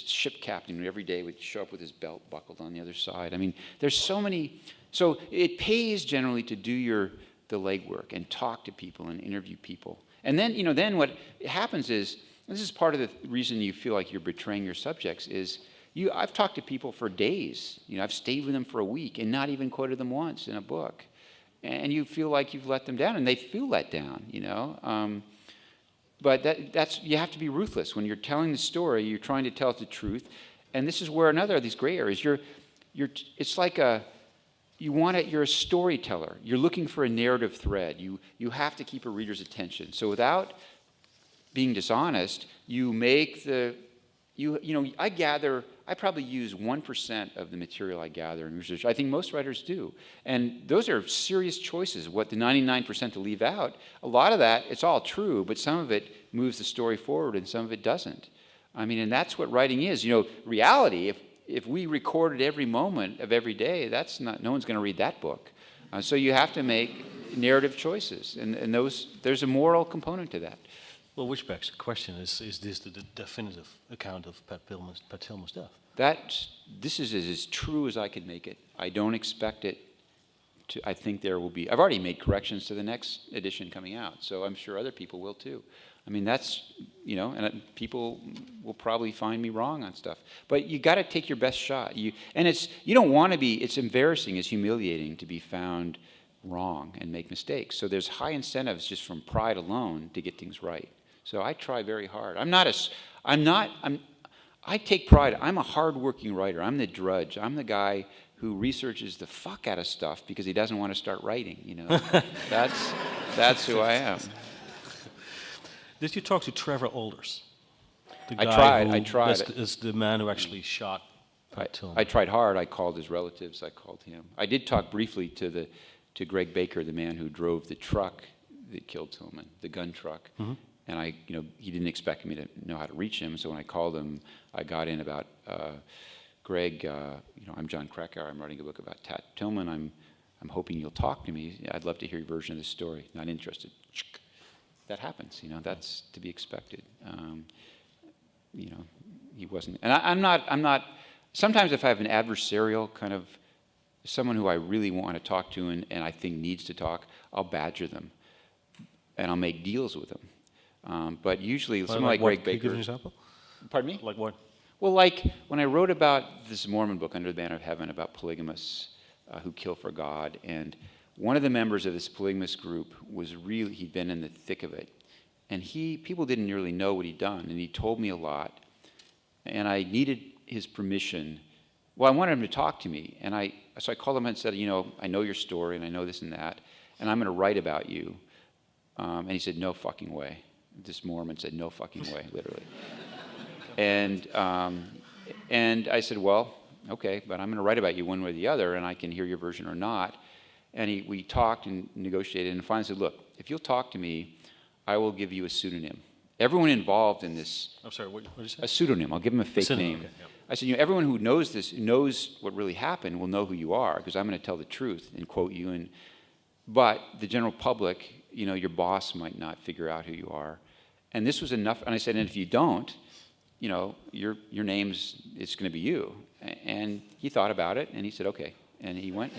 ship captain who every day would show up with his belt buckled on the other side. I mean, there's so many, so it pays generally to do the legwork and talk to people and interview people. And then, then what happens is, this is part of the reason you feel like you're betraying your subjects is, I've talked to people for days. I've stayed with them for a week and not even quoted them once in a book. And you feel like you've let them down, and they feel let down, But that's you have to be ruthless. When you're telling the story, you're trying to tell it the truth. And this is where another of these gray areas, it's like you're a storyteller. You're looking for a narrative thread. You have to keep a reader's attention. So without being dishonest, you make I probably use 1% of the material I gather in research. I think most writers do. And those are serious choices. What the 99% to leave out, a lot of that, it's all true, but some of it moves the story forward and some of it doesn't. I mean, and that's what writing is. Reality, if we recorded every moment of every day, no one's going to read that book. So you have to make narrative choices, and there's a moral component to that. Well, which begs the question, is this the definitive account of Pat Tillman's death? This is as true as I could make it. I don't expect it to, I think there will be, I've already made corrections to the next edition coming out, so I'm sure other people will too. I mean, and people will probably find me wrong on stuff. But you got to take your best shot. You don't want to be, it's embarrassing, it's humiliating to be found wrong and make mistakes. So there's high incentives just from pride alone to get things right. So I try very hard. I take pride. I'm a hard-working writer. I'm the drudge. I'm the guy who researches the fuck out of stuff because he doesn't want to start writing, That's who I am. Did you talk to Trevor Alders? The I guy tried. Is the man who actually shot Pat Tillman. I tried hard. I called his relatives. I called him. I did talk briefly to Greg Baker, the man who drove the truck that killed Tillman, the gun truck. Mm-hmm. And he didn't expect me to know how to reach him. So when I called him, I got in about Greg. I'm Jon Krakauer. I'm writing a book about Pat Tillman. I'm hoping you'll talk to me. I'd love to hear your version of the story. Not interested. That happens. That's to be expected. He wasn't. And I'm not. Sometimes if I have an adversarial kind of someone who I really want to talk to and I think needs to talk, I'll badger them, and I'll make deals with them. But usually, someone like Greg Baker. Can you give an example? Pardon me? Like what? Well, like when I wrote about this Mormon book, Under the Banner of Heaven, about polygamists who kill for God, and one of the members of this polygamist group he'd been in the thick of it, and people didn't really know what he'd done, and he told me a lot, and I needed his permission. Well, I wanted him to talk to me, and so I called him and said, I know your story, and I know this and that, and I'm going to write about you. And he said, no fucking way. This Mormon said, no fucking way, literally. And I said, well, okay, but I'm going to write about you one way or the other, and I can hear your version or not. And we talked and negotiated, and finally said, look, if you'll talk to me, I will give you a pseudonym. Everyone involved in this... I'm sorry, what did you say? A pseudonym. I'll give him a fake name. Okay, yeah. I said, everyone who knows this, who knows what really happened, will know who you are, because I'm going to tell the truth and quote you. But the general public, your boss might not figure out who you are. And this was enough. And I said, and if you don't, your name's, it's going to be you. And he thought about it, and he said, okay. And he went,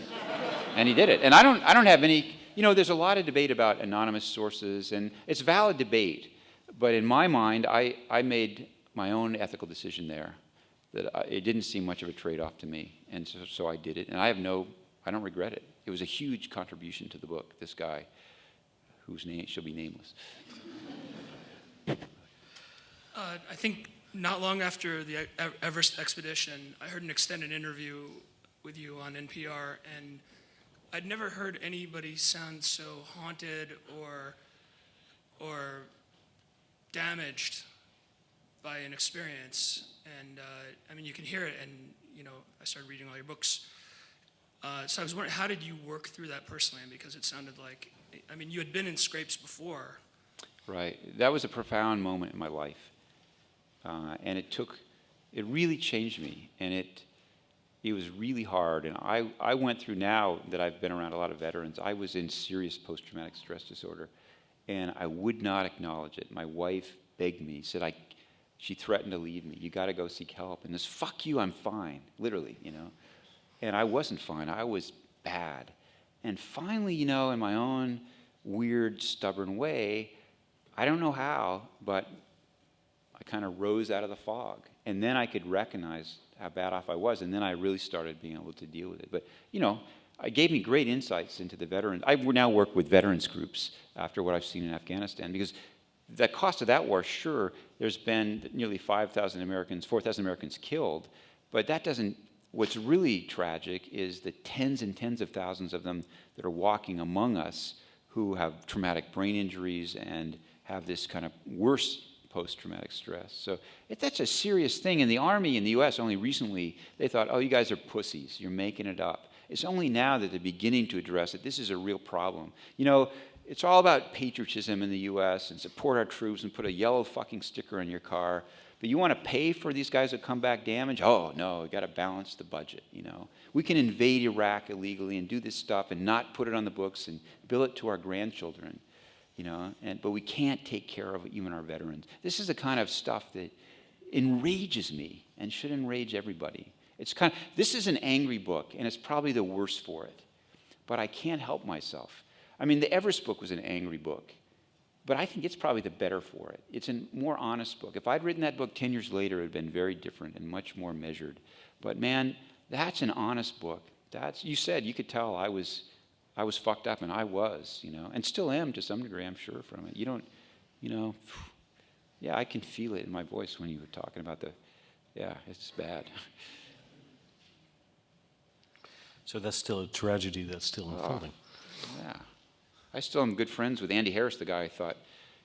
and he did it. And I don't have any, there's a lot of debate about anonymous sources, and it's valid debate. But in my mind, I made my own ethical decision there, that it didn't seem much of a trade-off to me. And so I did it. And I don't regret it. It was a huge contribution to the book, this guy, whose name shall be nameless. I think not long after the Everest expedition, I heard an extended interview with you on NPR, and I'd never heard anybody sound so haunted or damaged by an experience. And I mean, you can hear it, and I started reading all your books. So I was wondering, how did you work through that personally? Because it sounded like, I mean, you had been in scrapes before. Right. That was a profound moment in my life. And it really changed me. And it was really hard. And I went through, now that I've been around a lot of veterans, I was in serious post-traumatic stress disorder. And I would not acknowledge it. My wife begged me, said she threatened to leave me. You got to go seek help. And this, fuck you, I'm fine, literally, And I wasn't fine. I was bad. And finally, in my own weird, stubborn way, I don't know how, but I kind of rose out of the fog. And then I could recognize how bad off I was. And then I really started being able to deal with it. But, it gave me great insights into the veterans. I now work with veterans groups after what I've seen in Afghanistan, because the cost of that war, sure, there's been nearly 4,000 Americans killed, but that doesn't, what's really tragic is the tens and tens of thousands of them that are walking among us who have traumatic brain injuries and have this kind of worse post-traumatic stress. So that's a serious thing. And the Army in the U.S. only recently, they thought, oh, you guys are pussies. You're making it up. It's only now that they're beginning to address it. This is a real problem. It's all about patriotism in the U.S. and support our troops and put a yellow fucking sticker on your car. But you want to pay for these guys that come back damaged? Oh, no, we got to balance the budget, We can invade Iraq illegally and do this stuff and not put it on the books and bill it to our grandchildren, but we can't take care of even our veterans. This is the kind of stuff that enrages me and should enrage everybody. This is an angry book, and it's probably the worst for it. But I can't help myself. I mean, the Everest book was an angry book, but I think it's probably the better for it. It's a more honest book. If I'd written that book 10 years later, it would have been very different and much more measured. But man, that's an honest book. You could tell I was fucked up, and I was, and still am to some degree, I'm sure, from it. Yeah, I can feel it in my voice when you were talking about it's bad. So that's still a tragedy that's still unfolding. Yeah. I still am good friends with Andy Harris, the guy I thought.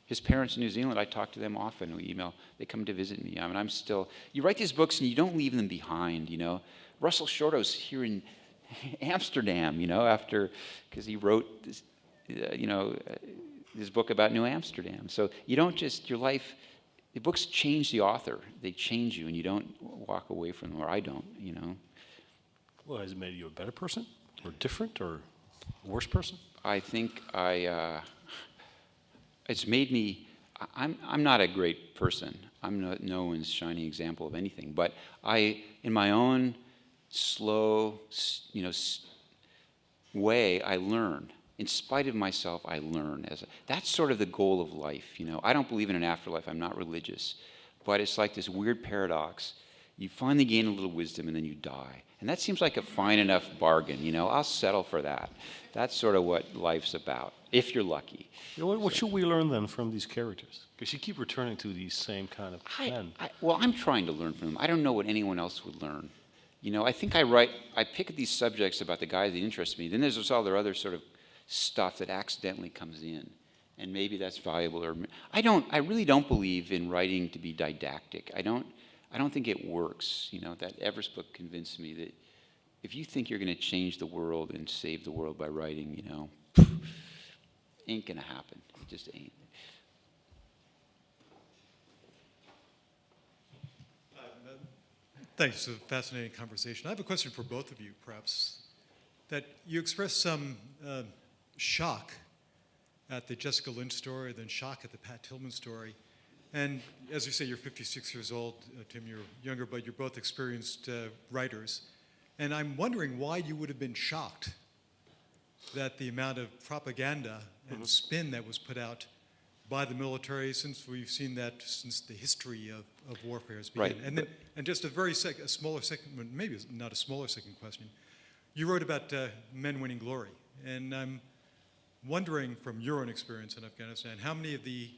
His parents in New Zealand, I talk to them often. We email. They come to visit me. I mean, I'm still... You write these books and you don't leave them behind, Russell Shorto's here in Amsterdam, because he wrote this, this book about New Amsterdam. So you don't just... Your life... The books change the author. They change you, and you don't walk away from them, or I don't, Well, has it made you a better person, or different, or a worse person? I think it's made me, I'm not a great person. I'm no one's shining example of anything. But in my own slow, way, I learn. In spite of myself, I learn. That's sort of the goal of life, I don't believe in an afterlife. I'm not religious. But it's like this weird paradox. You finally gain a little wisdom, and then you die. And that seems like a fine enough bargain, I'll settle for that. That's sort of what life's about, if you're lucky. What should we learn then from these characters? Because you keep returning to these same kind of men. I'm trying to learn from them. I don't know what anyone else would learn. I think I pick at these subjects about the guys that interest me. Then there's all their other sort of stuff that accidentally comes in. And maybe that's valuable. I really don't believe in writing to be didactic. I don't think it works. That Everest book convinced me that if you think you're going to change the world and save the world by writing, ain't going to happen. It just ain't. Thanks. It's a fascinating conversation. I have a question for both of you, perhaps. That you expressed some shock at the Jessica Lynch story, then shock at the Pat Tillman story. And as you say, you're 56 years old. Tim, you're younger, but you're both experienced writers. And I'm wondering why you would have been shocked that the amount of propaganda and spin that was put out by the military, since we've seen that since the history of warfare has begun. Right. And just a smaller second, maybe not a smaller second question. You wrote about men winning glory. And I'm wondering, from your own experience in Afghanistan, how many of the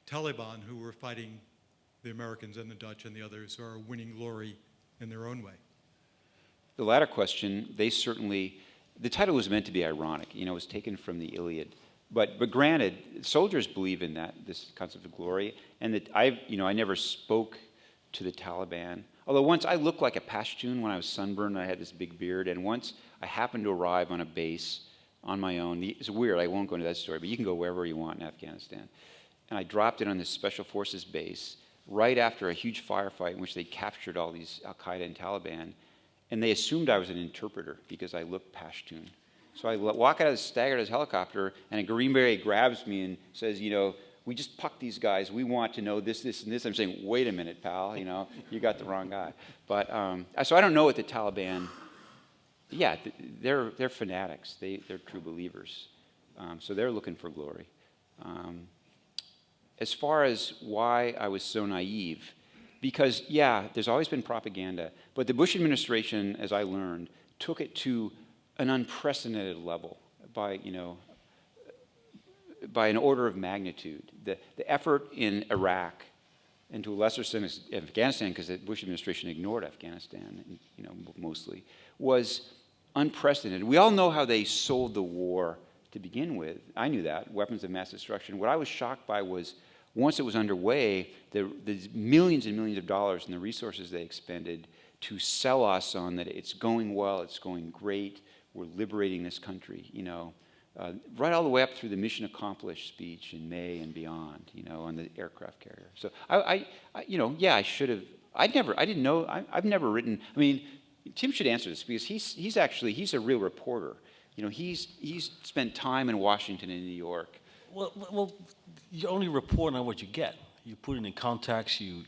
Taliban who were fighting the Americans and the Dutch and the others are winning glory in their own way? The latter question, they certainly, the title was meant to be ironic. It was taken from the Iliad. But granted, soldiers believe in this concept of glory, and that I never spoke to the Taliban. Although once I looked like a Pashtun when I was sunburned, and I had this big beard, and once I happened to arrive on a base on my own. It's weird, I won't go into that story, but you can go wherever you want in Afghanistan. And I dropped in on this special forces base right after a huge firefight in which they captured all these Al-Qaeda and Taliban, and they assumed I was an interpreter because I looked Pashtun. So I walk out of the staggered as helicopter, and a Green Beret grabs me and says, we just pucked these guys. We want to know this, this, and this. I'm saying, wait a minute, pal. You got the wrong guy. But so I don't know what the Taliban. Yeah, they're fanatics. They're true believers. So they're looking for glory. As far as why I was so naive, because there's always been propaganda, but the Bush administration, as I learned, took it to an unprecedented level by an order of magnitude. The effort in Iraq, and to a lesser extent Afghanistan, because the Bush administration ignored Afghanistan, mostly, was unprecedented. We all know how they sold the war to begin with. I knew that, weapons of mass destruction. What I was shocked by was, once it was underway, the millions and millions of dollars and the resources they expended to sell us on that it's going well, it's going great, we're liberating this country, right all the way up through the mission accomplished speech in May and beyond, on the aircraft carrier. So I should have. I didn't know. I've never written. I mean, Tim should answer this because he's a real reporter. He's spent time in Washington and New York. Well, you only report on what you get. You put it in context. You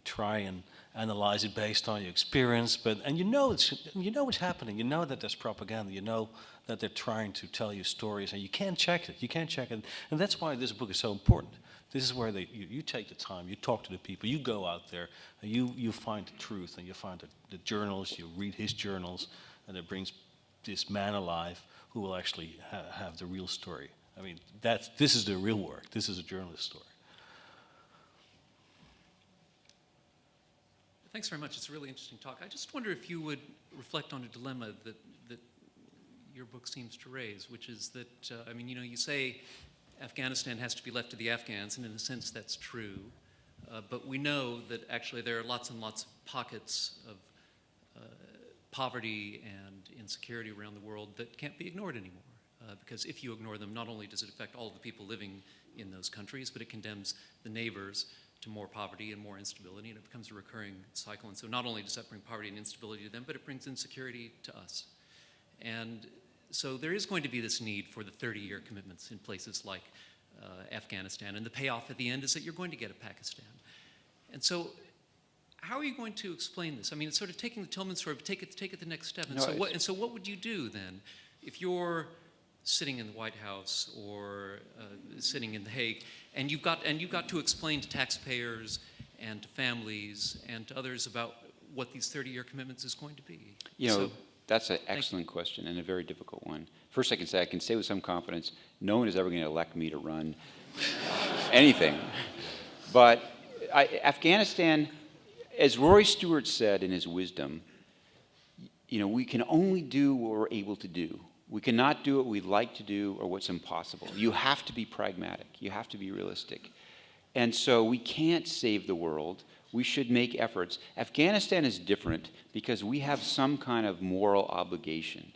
try and analyze it based on your experience. And you know what's happening. You know that there's propaganda. You know that they're trying to tell you stories, and you can't check it. You can't check it, and that's why this book is so important. This is where you take the time. You talk to the people. You go out there, and you find the truth, and you find the journals. You read his journals, and it brings this man alive who will actually have the real story. I mean, this is the real work. This is a journalist story. Thanks very much. It's a really interesting talk. I just wonder if you would reflect on a dilemma that your book seems to raise, which is that, you say Afghanistan has to be left to the Afghans, and in a sense that's true. But we know that actually there are lots and lots of pockets of poverty and insecurity around the world that can't be ignored anymore. Because if you ignore them, not only does it affect all the people living in those countries, but it condemns the neighbors to more poverty and more instability, and it becomes a recurring cycle. And so not only does that bring poverty and instability to them, but it brings insecurity to us. And so there is going to be this need for the 30-year commitments in places like Afghanistan, and the payoff at the end is that you're going to get a Pakistan. And so how are you going to explain this? I mean, it's sort of taking the Tillman story, but take it the next step. And so what would you do then if you're sitting in the White House or sitting in The Hague, and you've got to explain to taxpayers and to families and to others about what these 30-year commitments is going to be? That's an excellent question and a very difficult one. First, I can say with some confidence, no one is ever going to elect me to run anything. But Afghanistan, as Rory Stewart said in his wisdom, we can only do what we're able to do. We cannot do what we'd like to do or what's impossible. You have to be pragmatic. You have to be realistic. And so we can't save the world. We should make efforts. Afghanistan is different because we have some kind of moral obligation.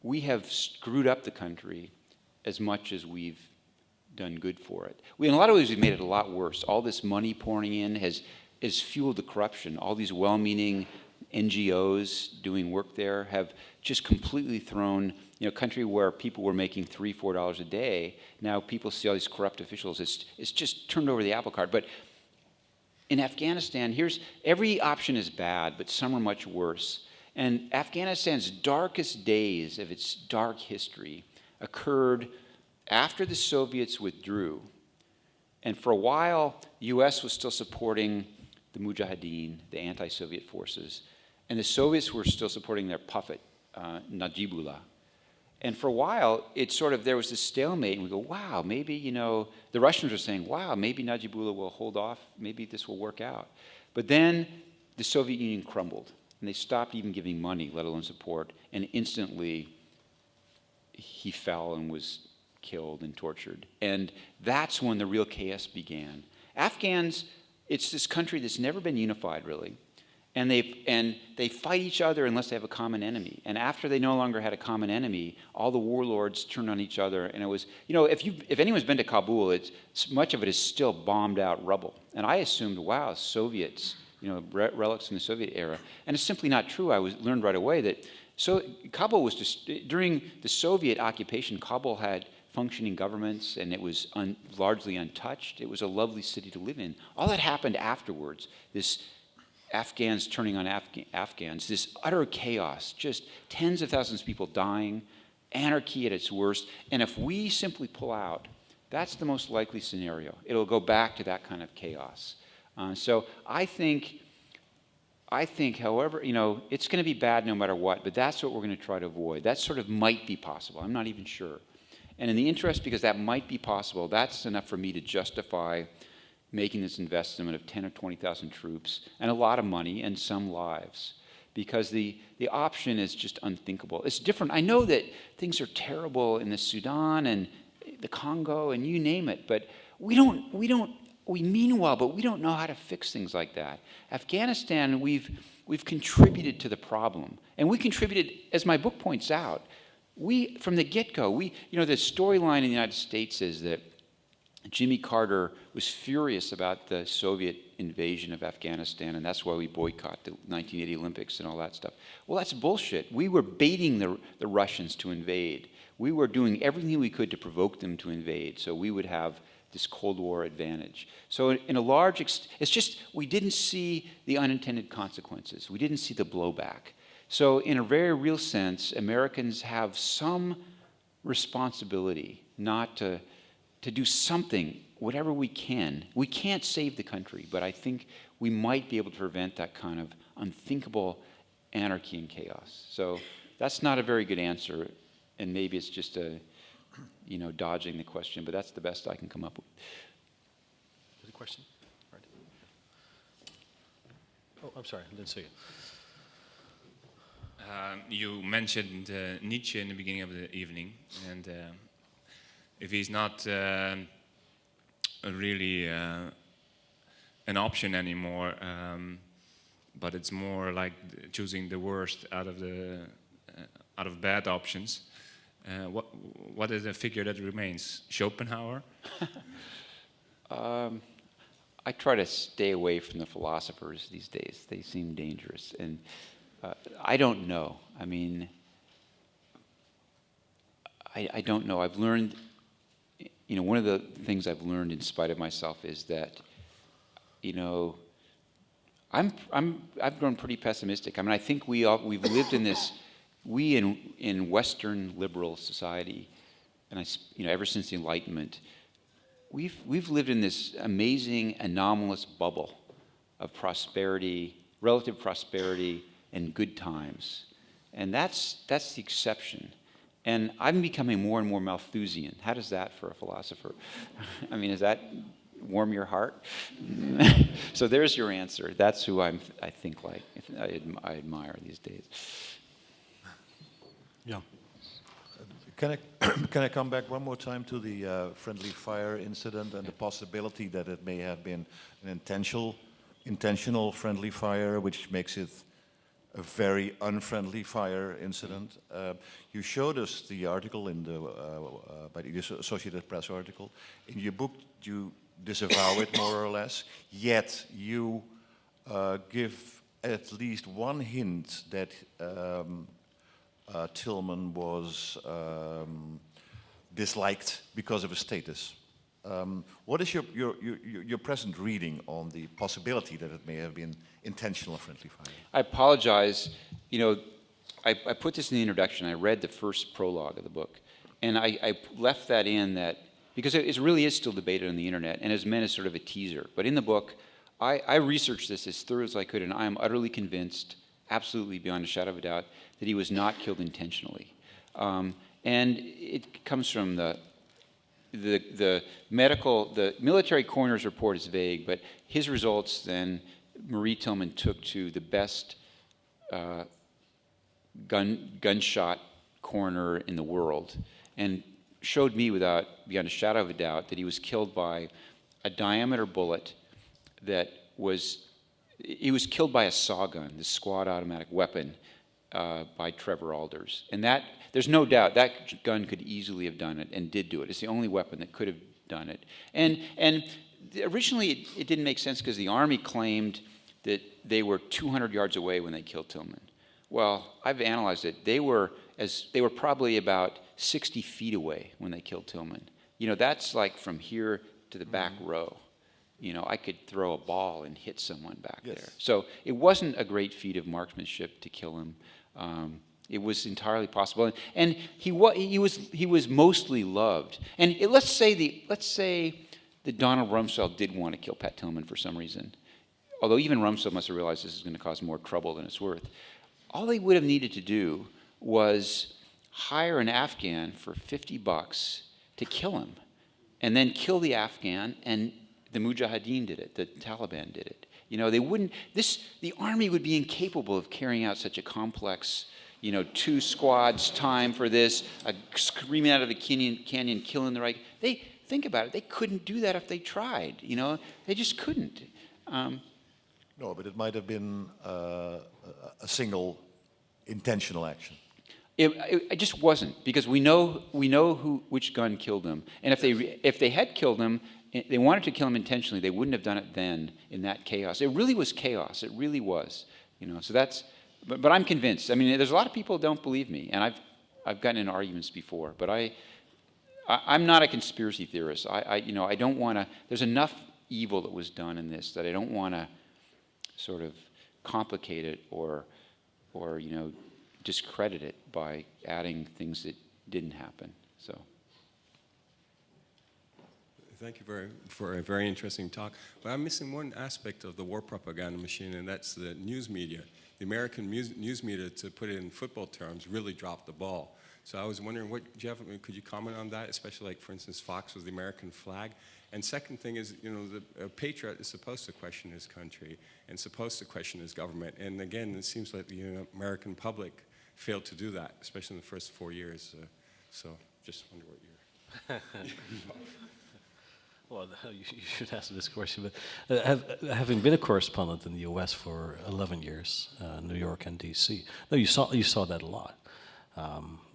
We have screwed up the country as much as we've done good for it. In a lot of ways, we've made it a lot worse. All this money pouring in has fueled the corruption. All these well-meaning NGOs doing work there have just completely thrown, a country where people were making $3, $4 a day. Now people see all these corrupt officials. It's just turned over the apple cart. But in Afghanistan, every option is bad, but some are much worse. And Afghanistan's darkest days of its dark history occurred after the Soviets withdrew. And for a while, the U.S. was still supporting the Mujahideen, the anti-Soviet forces. And the Soviets were still supporting their puppet, Najibullah. And for a while, there was this stalemate, and we go, wow, maybe, the Russians were saying, wow, maybe Najibullah will hold off, maybe this will work out. But then the Soviet Union crumbled, and they stopped even giving money, let alone support, and instantly he fell and was killed and tortured. And that's when the real chaos began. Afghans, it's this country that's never been unified, really. And they fight each other unless they have a common enemy. And after they no longer had a common enemy, all the warlords turned on each other. And it was, if anyone's been to Kabul, much of it is still bombed out rubble. And I assumed, wow, Soviets, relics from the Soviet era. And it's simply not true. I learned right away that Kabul was just, during the Soviet occupation, Kabul had functioning governments, and it was largely untouched. It was a lovely city to live in. All that happened afterwards, this Afghans turning on Afghans, this utter chaos, just tens of thousands of people dying, anarchy at its worst. And if we simply pull out, that's the most likely scenario. It'll go back to that kind of chaos. So I think, however, it's going to be bad no matter what, but that's what we're going to try to avoid. That sort of might be possible. I'm not even sure. And in the interest, because that might be possible, that's enough for me to justify making this investment of 10 or 20,000 troops and a lot of money and some lives, because the option is just unthinkable. It's different. I know that things are terrible in the Sudan and the Congo and you name it, but we mean well, but we don't know how to fix things like that. Afghanistan, we've contributed to the problem, and we contributed, as my book points out. From the get-go, the storyline in the United States is that Jimmy Carter was furious about the Soviet invasion of Afghanistan, and that's why we boycotted the 1980 Olympics and all that stuff. Well, that's bullshit. We were baiting the Russians to invade. We were doing everything we could to provoke them to invade, so we would have this Cold War advantage. So in a large extent, it's just we didn't see the unintended consequences. We didn't see the blowback. So in a very real sense, Americans have some responsibility not to do something, whatever we can. We can't save the country, but I think we might be able to prevent that kind of unthinkable anarchy and chaos. So that's not a very good answer, and maybe it's just dodging the question, but that's the best I can come up with. Any question? Right. Oh, I'm sorry, I didn't see you. You mentioned Nietzsche in the beginning of the evening, and if he's not really an option anymore, but it's more like choosing the worst out of bad options. What is the figure that remains? Schopenhauer? I try to stay away from the philosophers these days. They seem dangerous, and I don't know. I mean, I don't know. I've learned. One of the things I've learned in spite of myself is that, I've grown pretty pessimistic. I mean, I think we've lived in this, in Western liberal society, and ever since the Enlightenment, we've lived in this amazing anomalous bubble of prosperity, relative prosperity, and good times, and that's the exception. And I'm becoming more and more Malthusian. How does that for a philosopher? I mean, does that warm your heart? So there's your answer. That's who I think like. I admire these days. Yeah. Can I come back one more time to the friendly fire incident and the possibility that it may have been an intentional friendly fire, which makes it a very unfriendly fire incident. You showed us the article in by the Associated Press article. In your book, you disavow it more or less. Yet you give at least one hint that Tillman was disliked because of his status. What is your present reading on the possibility that it may have been intentional friendly fire? I apologize. I put this in the introduction. I read the first prologue of the book, and I left that in because it really is still debated on the internet and is meant as sort of a teaser. But in the book, I researched this as thorough as I could, and I am utterly convinced, absolutely beyond a shadow of a doubt, that he was not killed intentionally. And it comes from the military coroner's report is vague, but his results then Marie Tillman took to the best gunshot coroner in the world, and showed me beyond a shadow of a doubt that he was killed by a diameter bullet he was killed by a saw gun, this squad automatic weapon, by Trevor Alders. And that, there's no doubt, that gun could easily have done it and did do it. It's the only weapon that could have done it. And originally it didn't make sense because the Army claimed that they were 200 yards away when they killed Tillman. Well, I've analyzed it. They were probably about 60 feet away when they killed Tillman. You know, that's like from here to the back row. You know, I could throw a ball and hit someone back there. So it wasn't a great feat of marksmanship to kill him. It was entirely possible, and he was mostly loved. And let's say that Donald Rumsfeld did want to kill Pat Tillman for some reason, although even Rumsfeld must have realized this is going to cause more trouble than it's worth. All they would have needed to do was hire an Afghan for $50 to kill him, and then kill the Afghan, and the Mujahideen did it, the Taliban did it. You know, the Army would be incapable of carrying out such a complex, 2 squads time for this, screaming out of the canyon, killing the right. Think about it, they couldn't do that if they tried, they just couldn't. No, but it might have been a single intentional action. It just wasn't, because we know which gun killed him, and if they had killed him, they wanted to kill him intentionally, they wouldn't have done it then in that chaos. It really was chaos. It really was. So that's. But I'm convinced. I mean, there's a lot of people who don't believe me, and I've gotten in arguments before. But I'm not a conspiracy theorist. I don't want to. There's enough evil that was done in this that I don't want to sort of complicate it or discredit it by adding things that didn't happen. So. Thank you for a very interesting talk. But I'm missing one aspect of the war propaganda machine, and that's the news media. The American news media, to put it in football terms, really dropped the ball. So I was wondering, could you comment on that, especially like, for instance, Fox with the American flag? And second thing is, the patriot is supposed to question his country and supposed to question his government. And again, it seems like the American public failed to do that, especially in the first 4 years. So just wonder what you're... Well, you should answer this question. But having been a correspondent in the U.S. for 11 years, New York and D.C., no, you saw that a lot,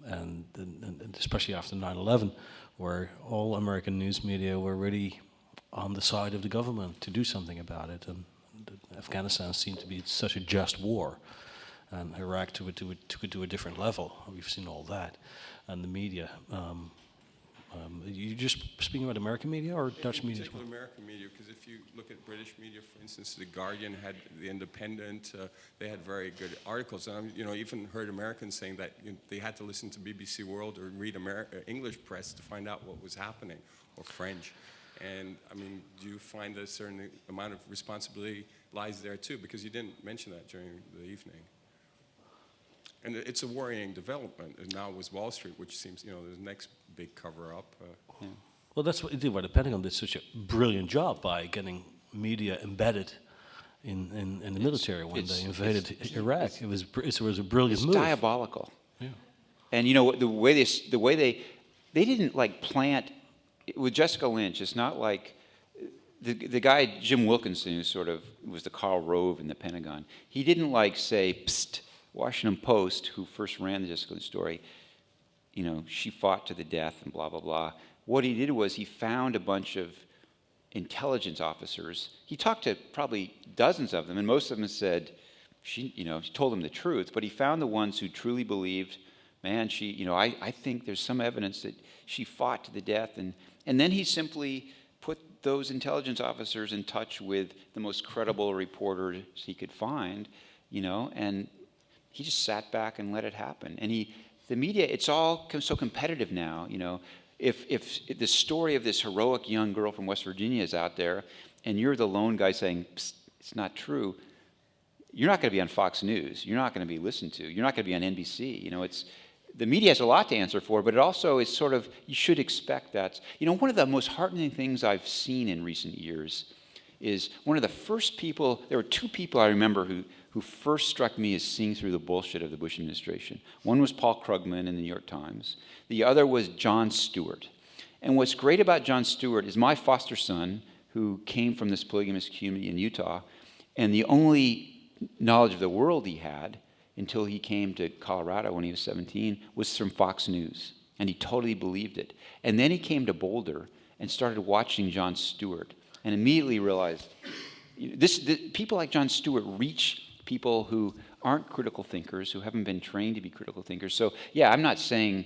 and especially after 9/11, where all American news media were really on the side of the government to do something about it, and Afghanistan seemed to be such a just war, and Iraq took it to a different level. We've seen all that, and the media. You just speaking about American media or Dutch media? Particularly American media, because if you look at British media, for instance, The Guardian had The Independent. They had very good articles. And even heard Americans saying that they had to listen to BBC World or read English press to find out what was happening, or French. And I mean, do you find that a certain amount of responsibility lies there too? Because you didn't mention that during the evening. And it's a worrying development. And now with Wall Street, which seems, the next big cover-up. Yeah. Well, that's what they were. The Pentagon did such a brilliant job by getting media embedded in the military when they invaded Iraq. It was a brilliant move. It's diabolical. Yeah. And the way they didn't like plant with Jessica Lynch. It's not like the guy Jim Wilkinson, who sort of was the Karl Rove in the Pentagon. He didn't like say, "Psst." Washington Post, who first ran the Jessica Lynch story, she fought to the death and blah, blah, blah. What he did was he found a bunch of intelligence officers. He talked to probably dozens of them, and most of them said, she told him the truth, but he found the ones who truly believed, man, I think there's some evidence that she fought to the death. And then he simply put those intelligence officers in touch with the most credible reporters he could find, and he just sat back and let it happen. And the media, it's all so competitive now. If the story of this heroic young girl from West Virginia is out there, and you're the lone guy saying, "Psst, it's not true," you're not going to be on Fox News. You're not going to be listened to. You're not going to be on NBC. The media has a lot to answer for, but it also is sort of, you should expect that. One of the most heartening things I've seen in recent years is one of the first people. There were 2 people I remember who who first struck me as seeing through the bullshit of the Bush administration. One was Paul Krugman in the New York Times. The other was Jon Stewart. And what's great about Jon Stewart is my foster son, who came from this polygamous community in Utah, and the only knowledge of the world he had until he came to Colorado when he was 17 was from Fox News. And he totally believed it. And then he came to Boulder and started watching Jon Stewart and immediately realized people like Jon Stewart reach people who aren't critical thinkers, who haven't been trained to be critical thinkers. So, yeah, I'm not saying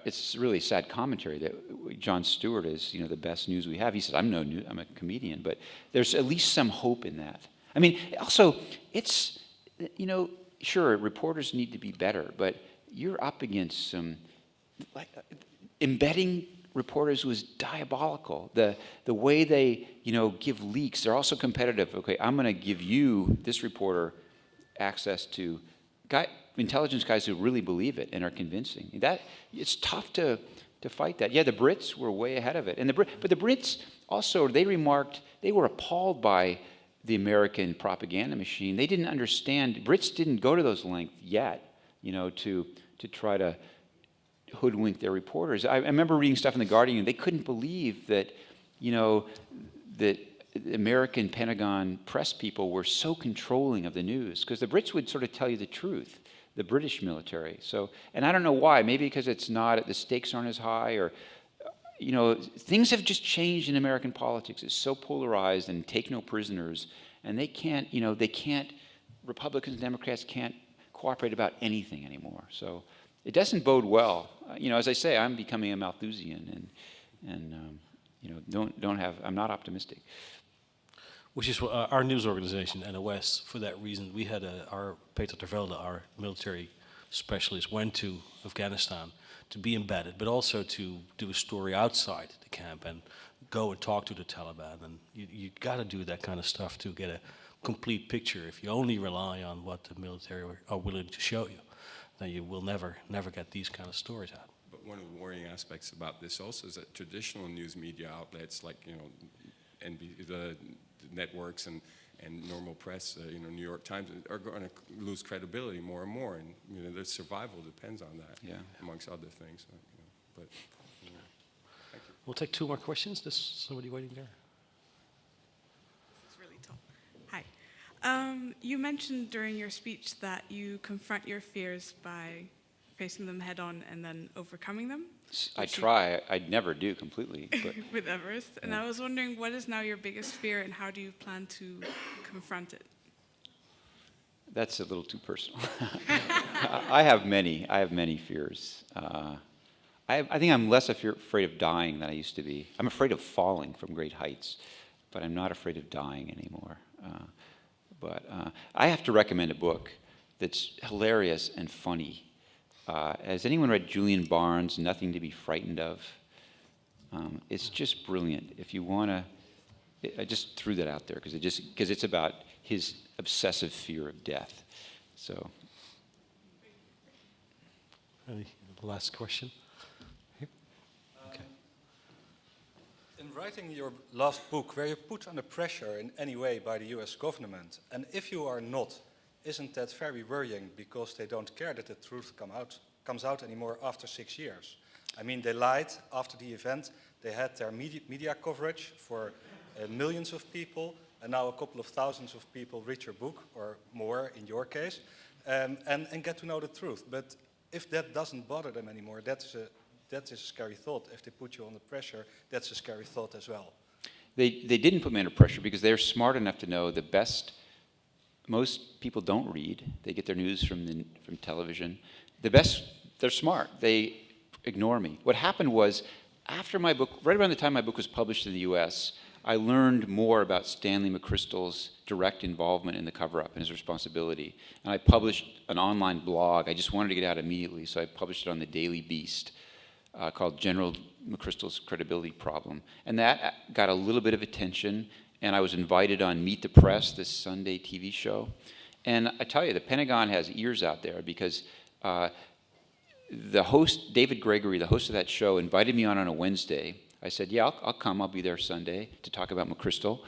it's really sad commentary that Jon Stewart is, the best news we have. He says, I'm a comedian, but there's at least some hope in that. I mean, also, it's, sure, reporters need to be better, but you're up against some, embedding reporters was diabolical. The way they, give leaks, they're also competitive. Okay, I'm going to give you, this reporter, access to intelligence guys who really believe it and are convincing. It's tough to fight that. Yeah, the Brits were way ahead of it. But the Brits also, they remarked, they were appalled by the American propaganda machine. They didn't understand, Brits didn't go to those lengths yet, to try to hoodwink their reporters. I remember reading stuff in The Guardian, they couldn't believe that, that American Pentagon press people were so controlling of the news, because the Brits would sort of tell you the truth, the British military. So, and I don't know why, maybe because the stakes aren't as high, or, things have just changed in American politics. It's so polarized and take no prisoners, and they can't, Republicans and Democrats can't cooperate about anything anymore. So it doesn't bode well. As I say, I'm becoming a Malthusian, and I'm not optimistic. Which is what our news organization, NOS, for that reason, we had our Peter ter Velde, our military specialist, went to Afghanistan to be embedded, but also to do a story outside the camp and go and talk to the Taliban. And you got to do that kind of stuff to get a complete picture. If you only rely on what the military are willing to show you, then you will never get these kind of stories out. But one of the worrying aspects about this also is that traditional news media outlets like, the networks and normal press, New York Times, are going to lose credibility more and more, and their survival depends on that, amongst other things. Thank you. We'll take two more questions. There's somebody waiting there. This is really tall. Hi. You mentioned during your speech that you confront your fears by facing them head on and then overcoming them. I try. I never do completely. But with Everest. And I was wondering, what is now your biggest fear and how do you plan to confront it? That's a little too personal. I have many fears. I think I'm less afraid of dying than I used to be. I'm afraid of falling from great heights, but I'm not afraid of dying anymore. But I have to recommend a book that's hilarious and funny. Has anyone read Julian Barnes' Nothing to be Frightened of? It's just brilliant. If you want to, I just threw that out there because it's about his obsessive fear of death. So. Any last question? Here. Okay. In writing your last book, were you put under pressure in any way by the US government? And if you are not, isn't that very worrying because they don't care that the truth comes out anymore after 6 years? I mean, they lied after the event. They had their media coverage for millions of people, and now a couple of thousands of people read your book, or more in your case, and get to know the truth. But if that doesn't bother them anymore, that is a scary thought. If they put you under pressure, that's a scary thought as well. They didn't put me under pressure because they're smart enough to know the best. Most people don't read. They get their news from television. They're smart. They ignore me. What happened was, after my book, right around the time my book was published in the US, I learned more about Stanley McChrystal's direct involvement in the cover-up and his responsibility. And I published an online blog. I just wanted to get out immediately, so I published it on the Daily Beast called General McChrystal's Credibility Problem. And that got a little bit of attention, and I was invited on Meet the Press, this Sunday TV show. And I tell you, the Pentagon has ears out there because the host, David Gregory, the host of that show, invited me on a Wednesday. I said, yeah, I'll come. I'll be there Sunday to talk about McChrystal.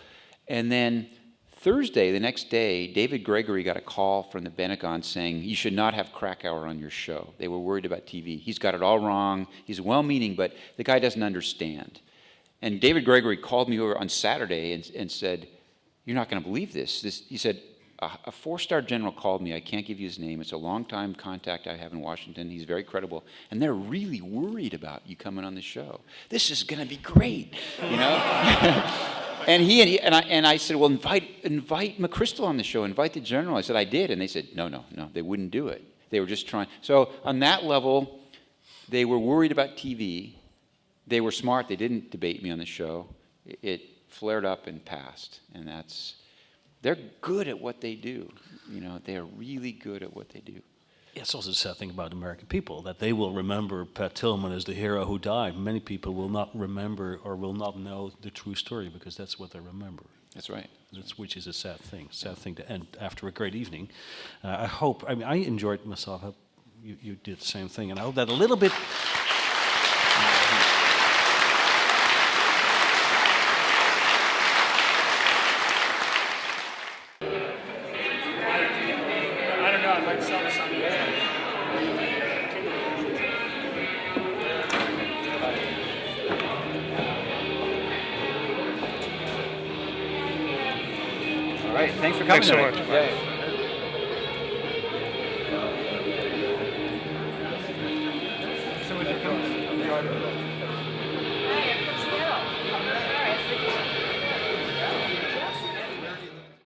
And then Thursday, the next day, David Gregory got a call from the Pentagon saying, you should not have Krakauer on your show. They were worried about TV. He's got it all wrong. He's well-meaning, but the guy doesn't understand. And David Gregory called me over on Saturday and said, you're not going to believe this. He said, a four-star general called me. I can't give you his name. It's a long-time contact I have in Washington. He's very credible. And they're really worried about you coming on the show. This is going to be great, you know? And I said, well, invite McChrystal on the show. Invite the general. I said, I did. And they said, no, they wouldn't do it. They were just trying. So on that level, they were worried about TV. They were smart. They didn't debate me on the show. It flared up and passed. And they're good at what they do. You know, they are really good at what they do. Yeah, it's also the sad thing about American people, that they will remember Pat Tillman as the hero who died. Many people will not remember or will not know the true story because that's what they remember. That's right. Which is a sad thing to end after a great evening. I enjoyed myself. I hope you did the same thing. And I hope that a little bit... All right, thanks for coming. Thanks so much. Yeah.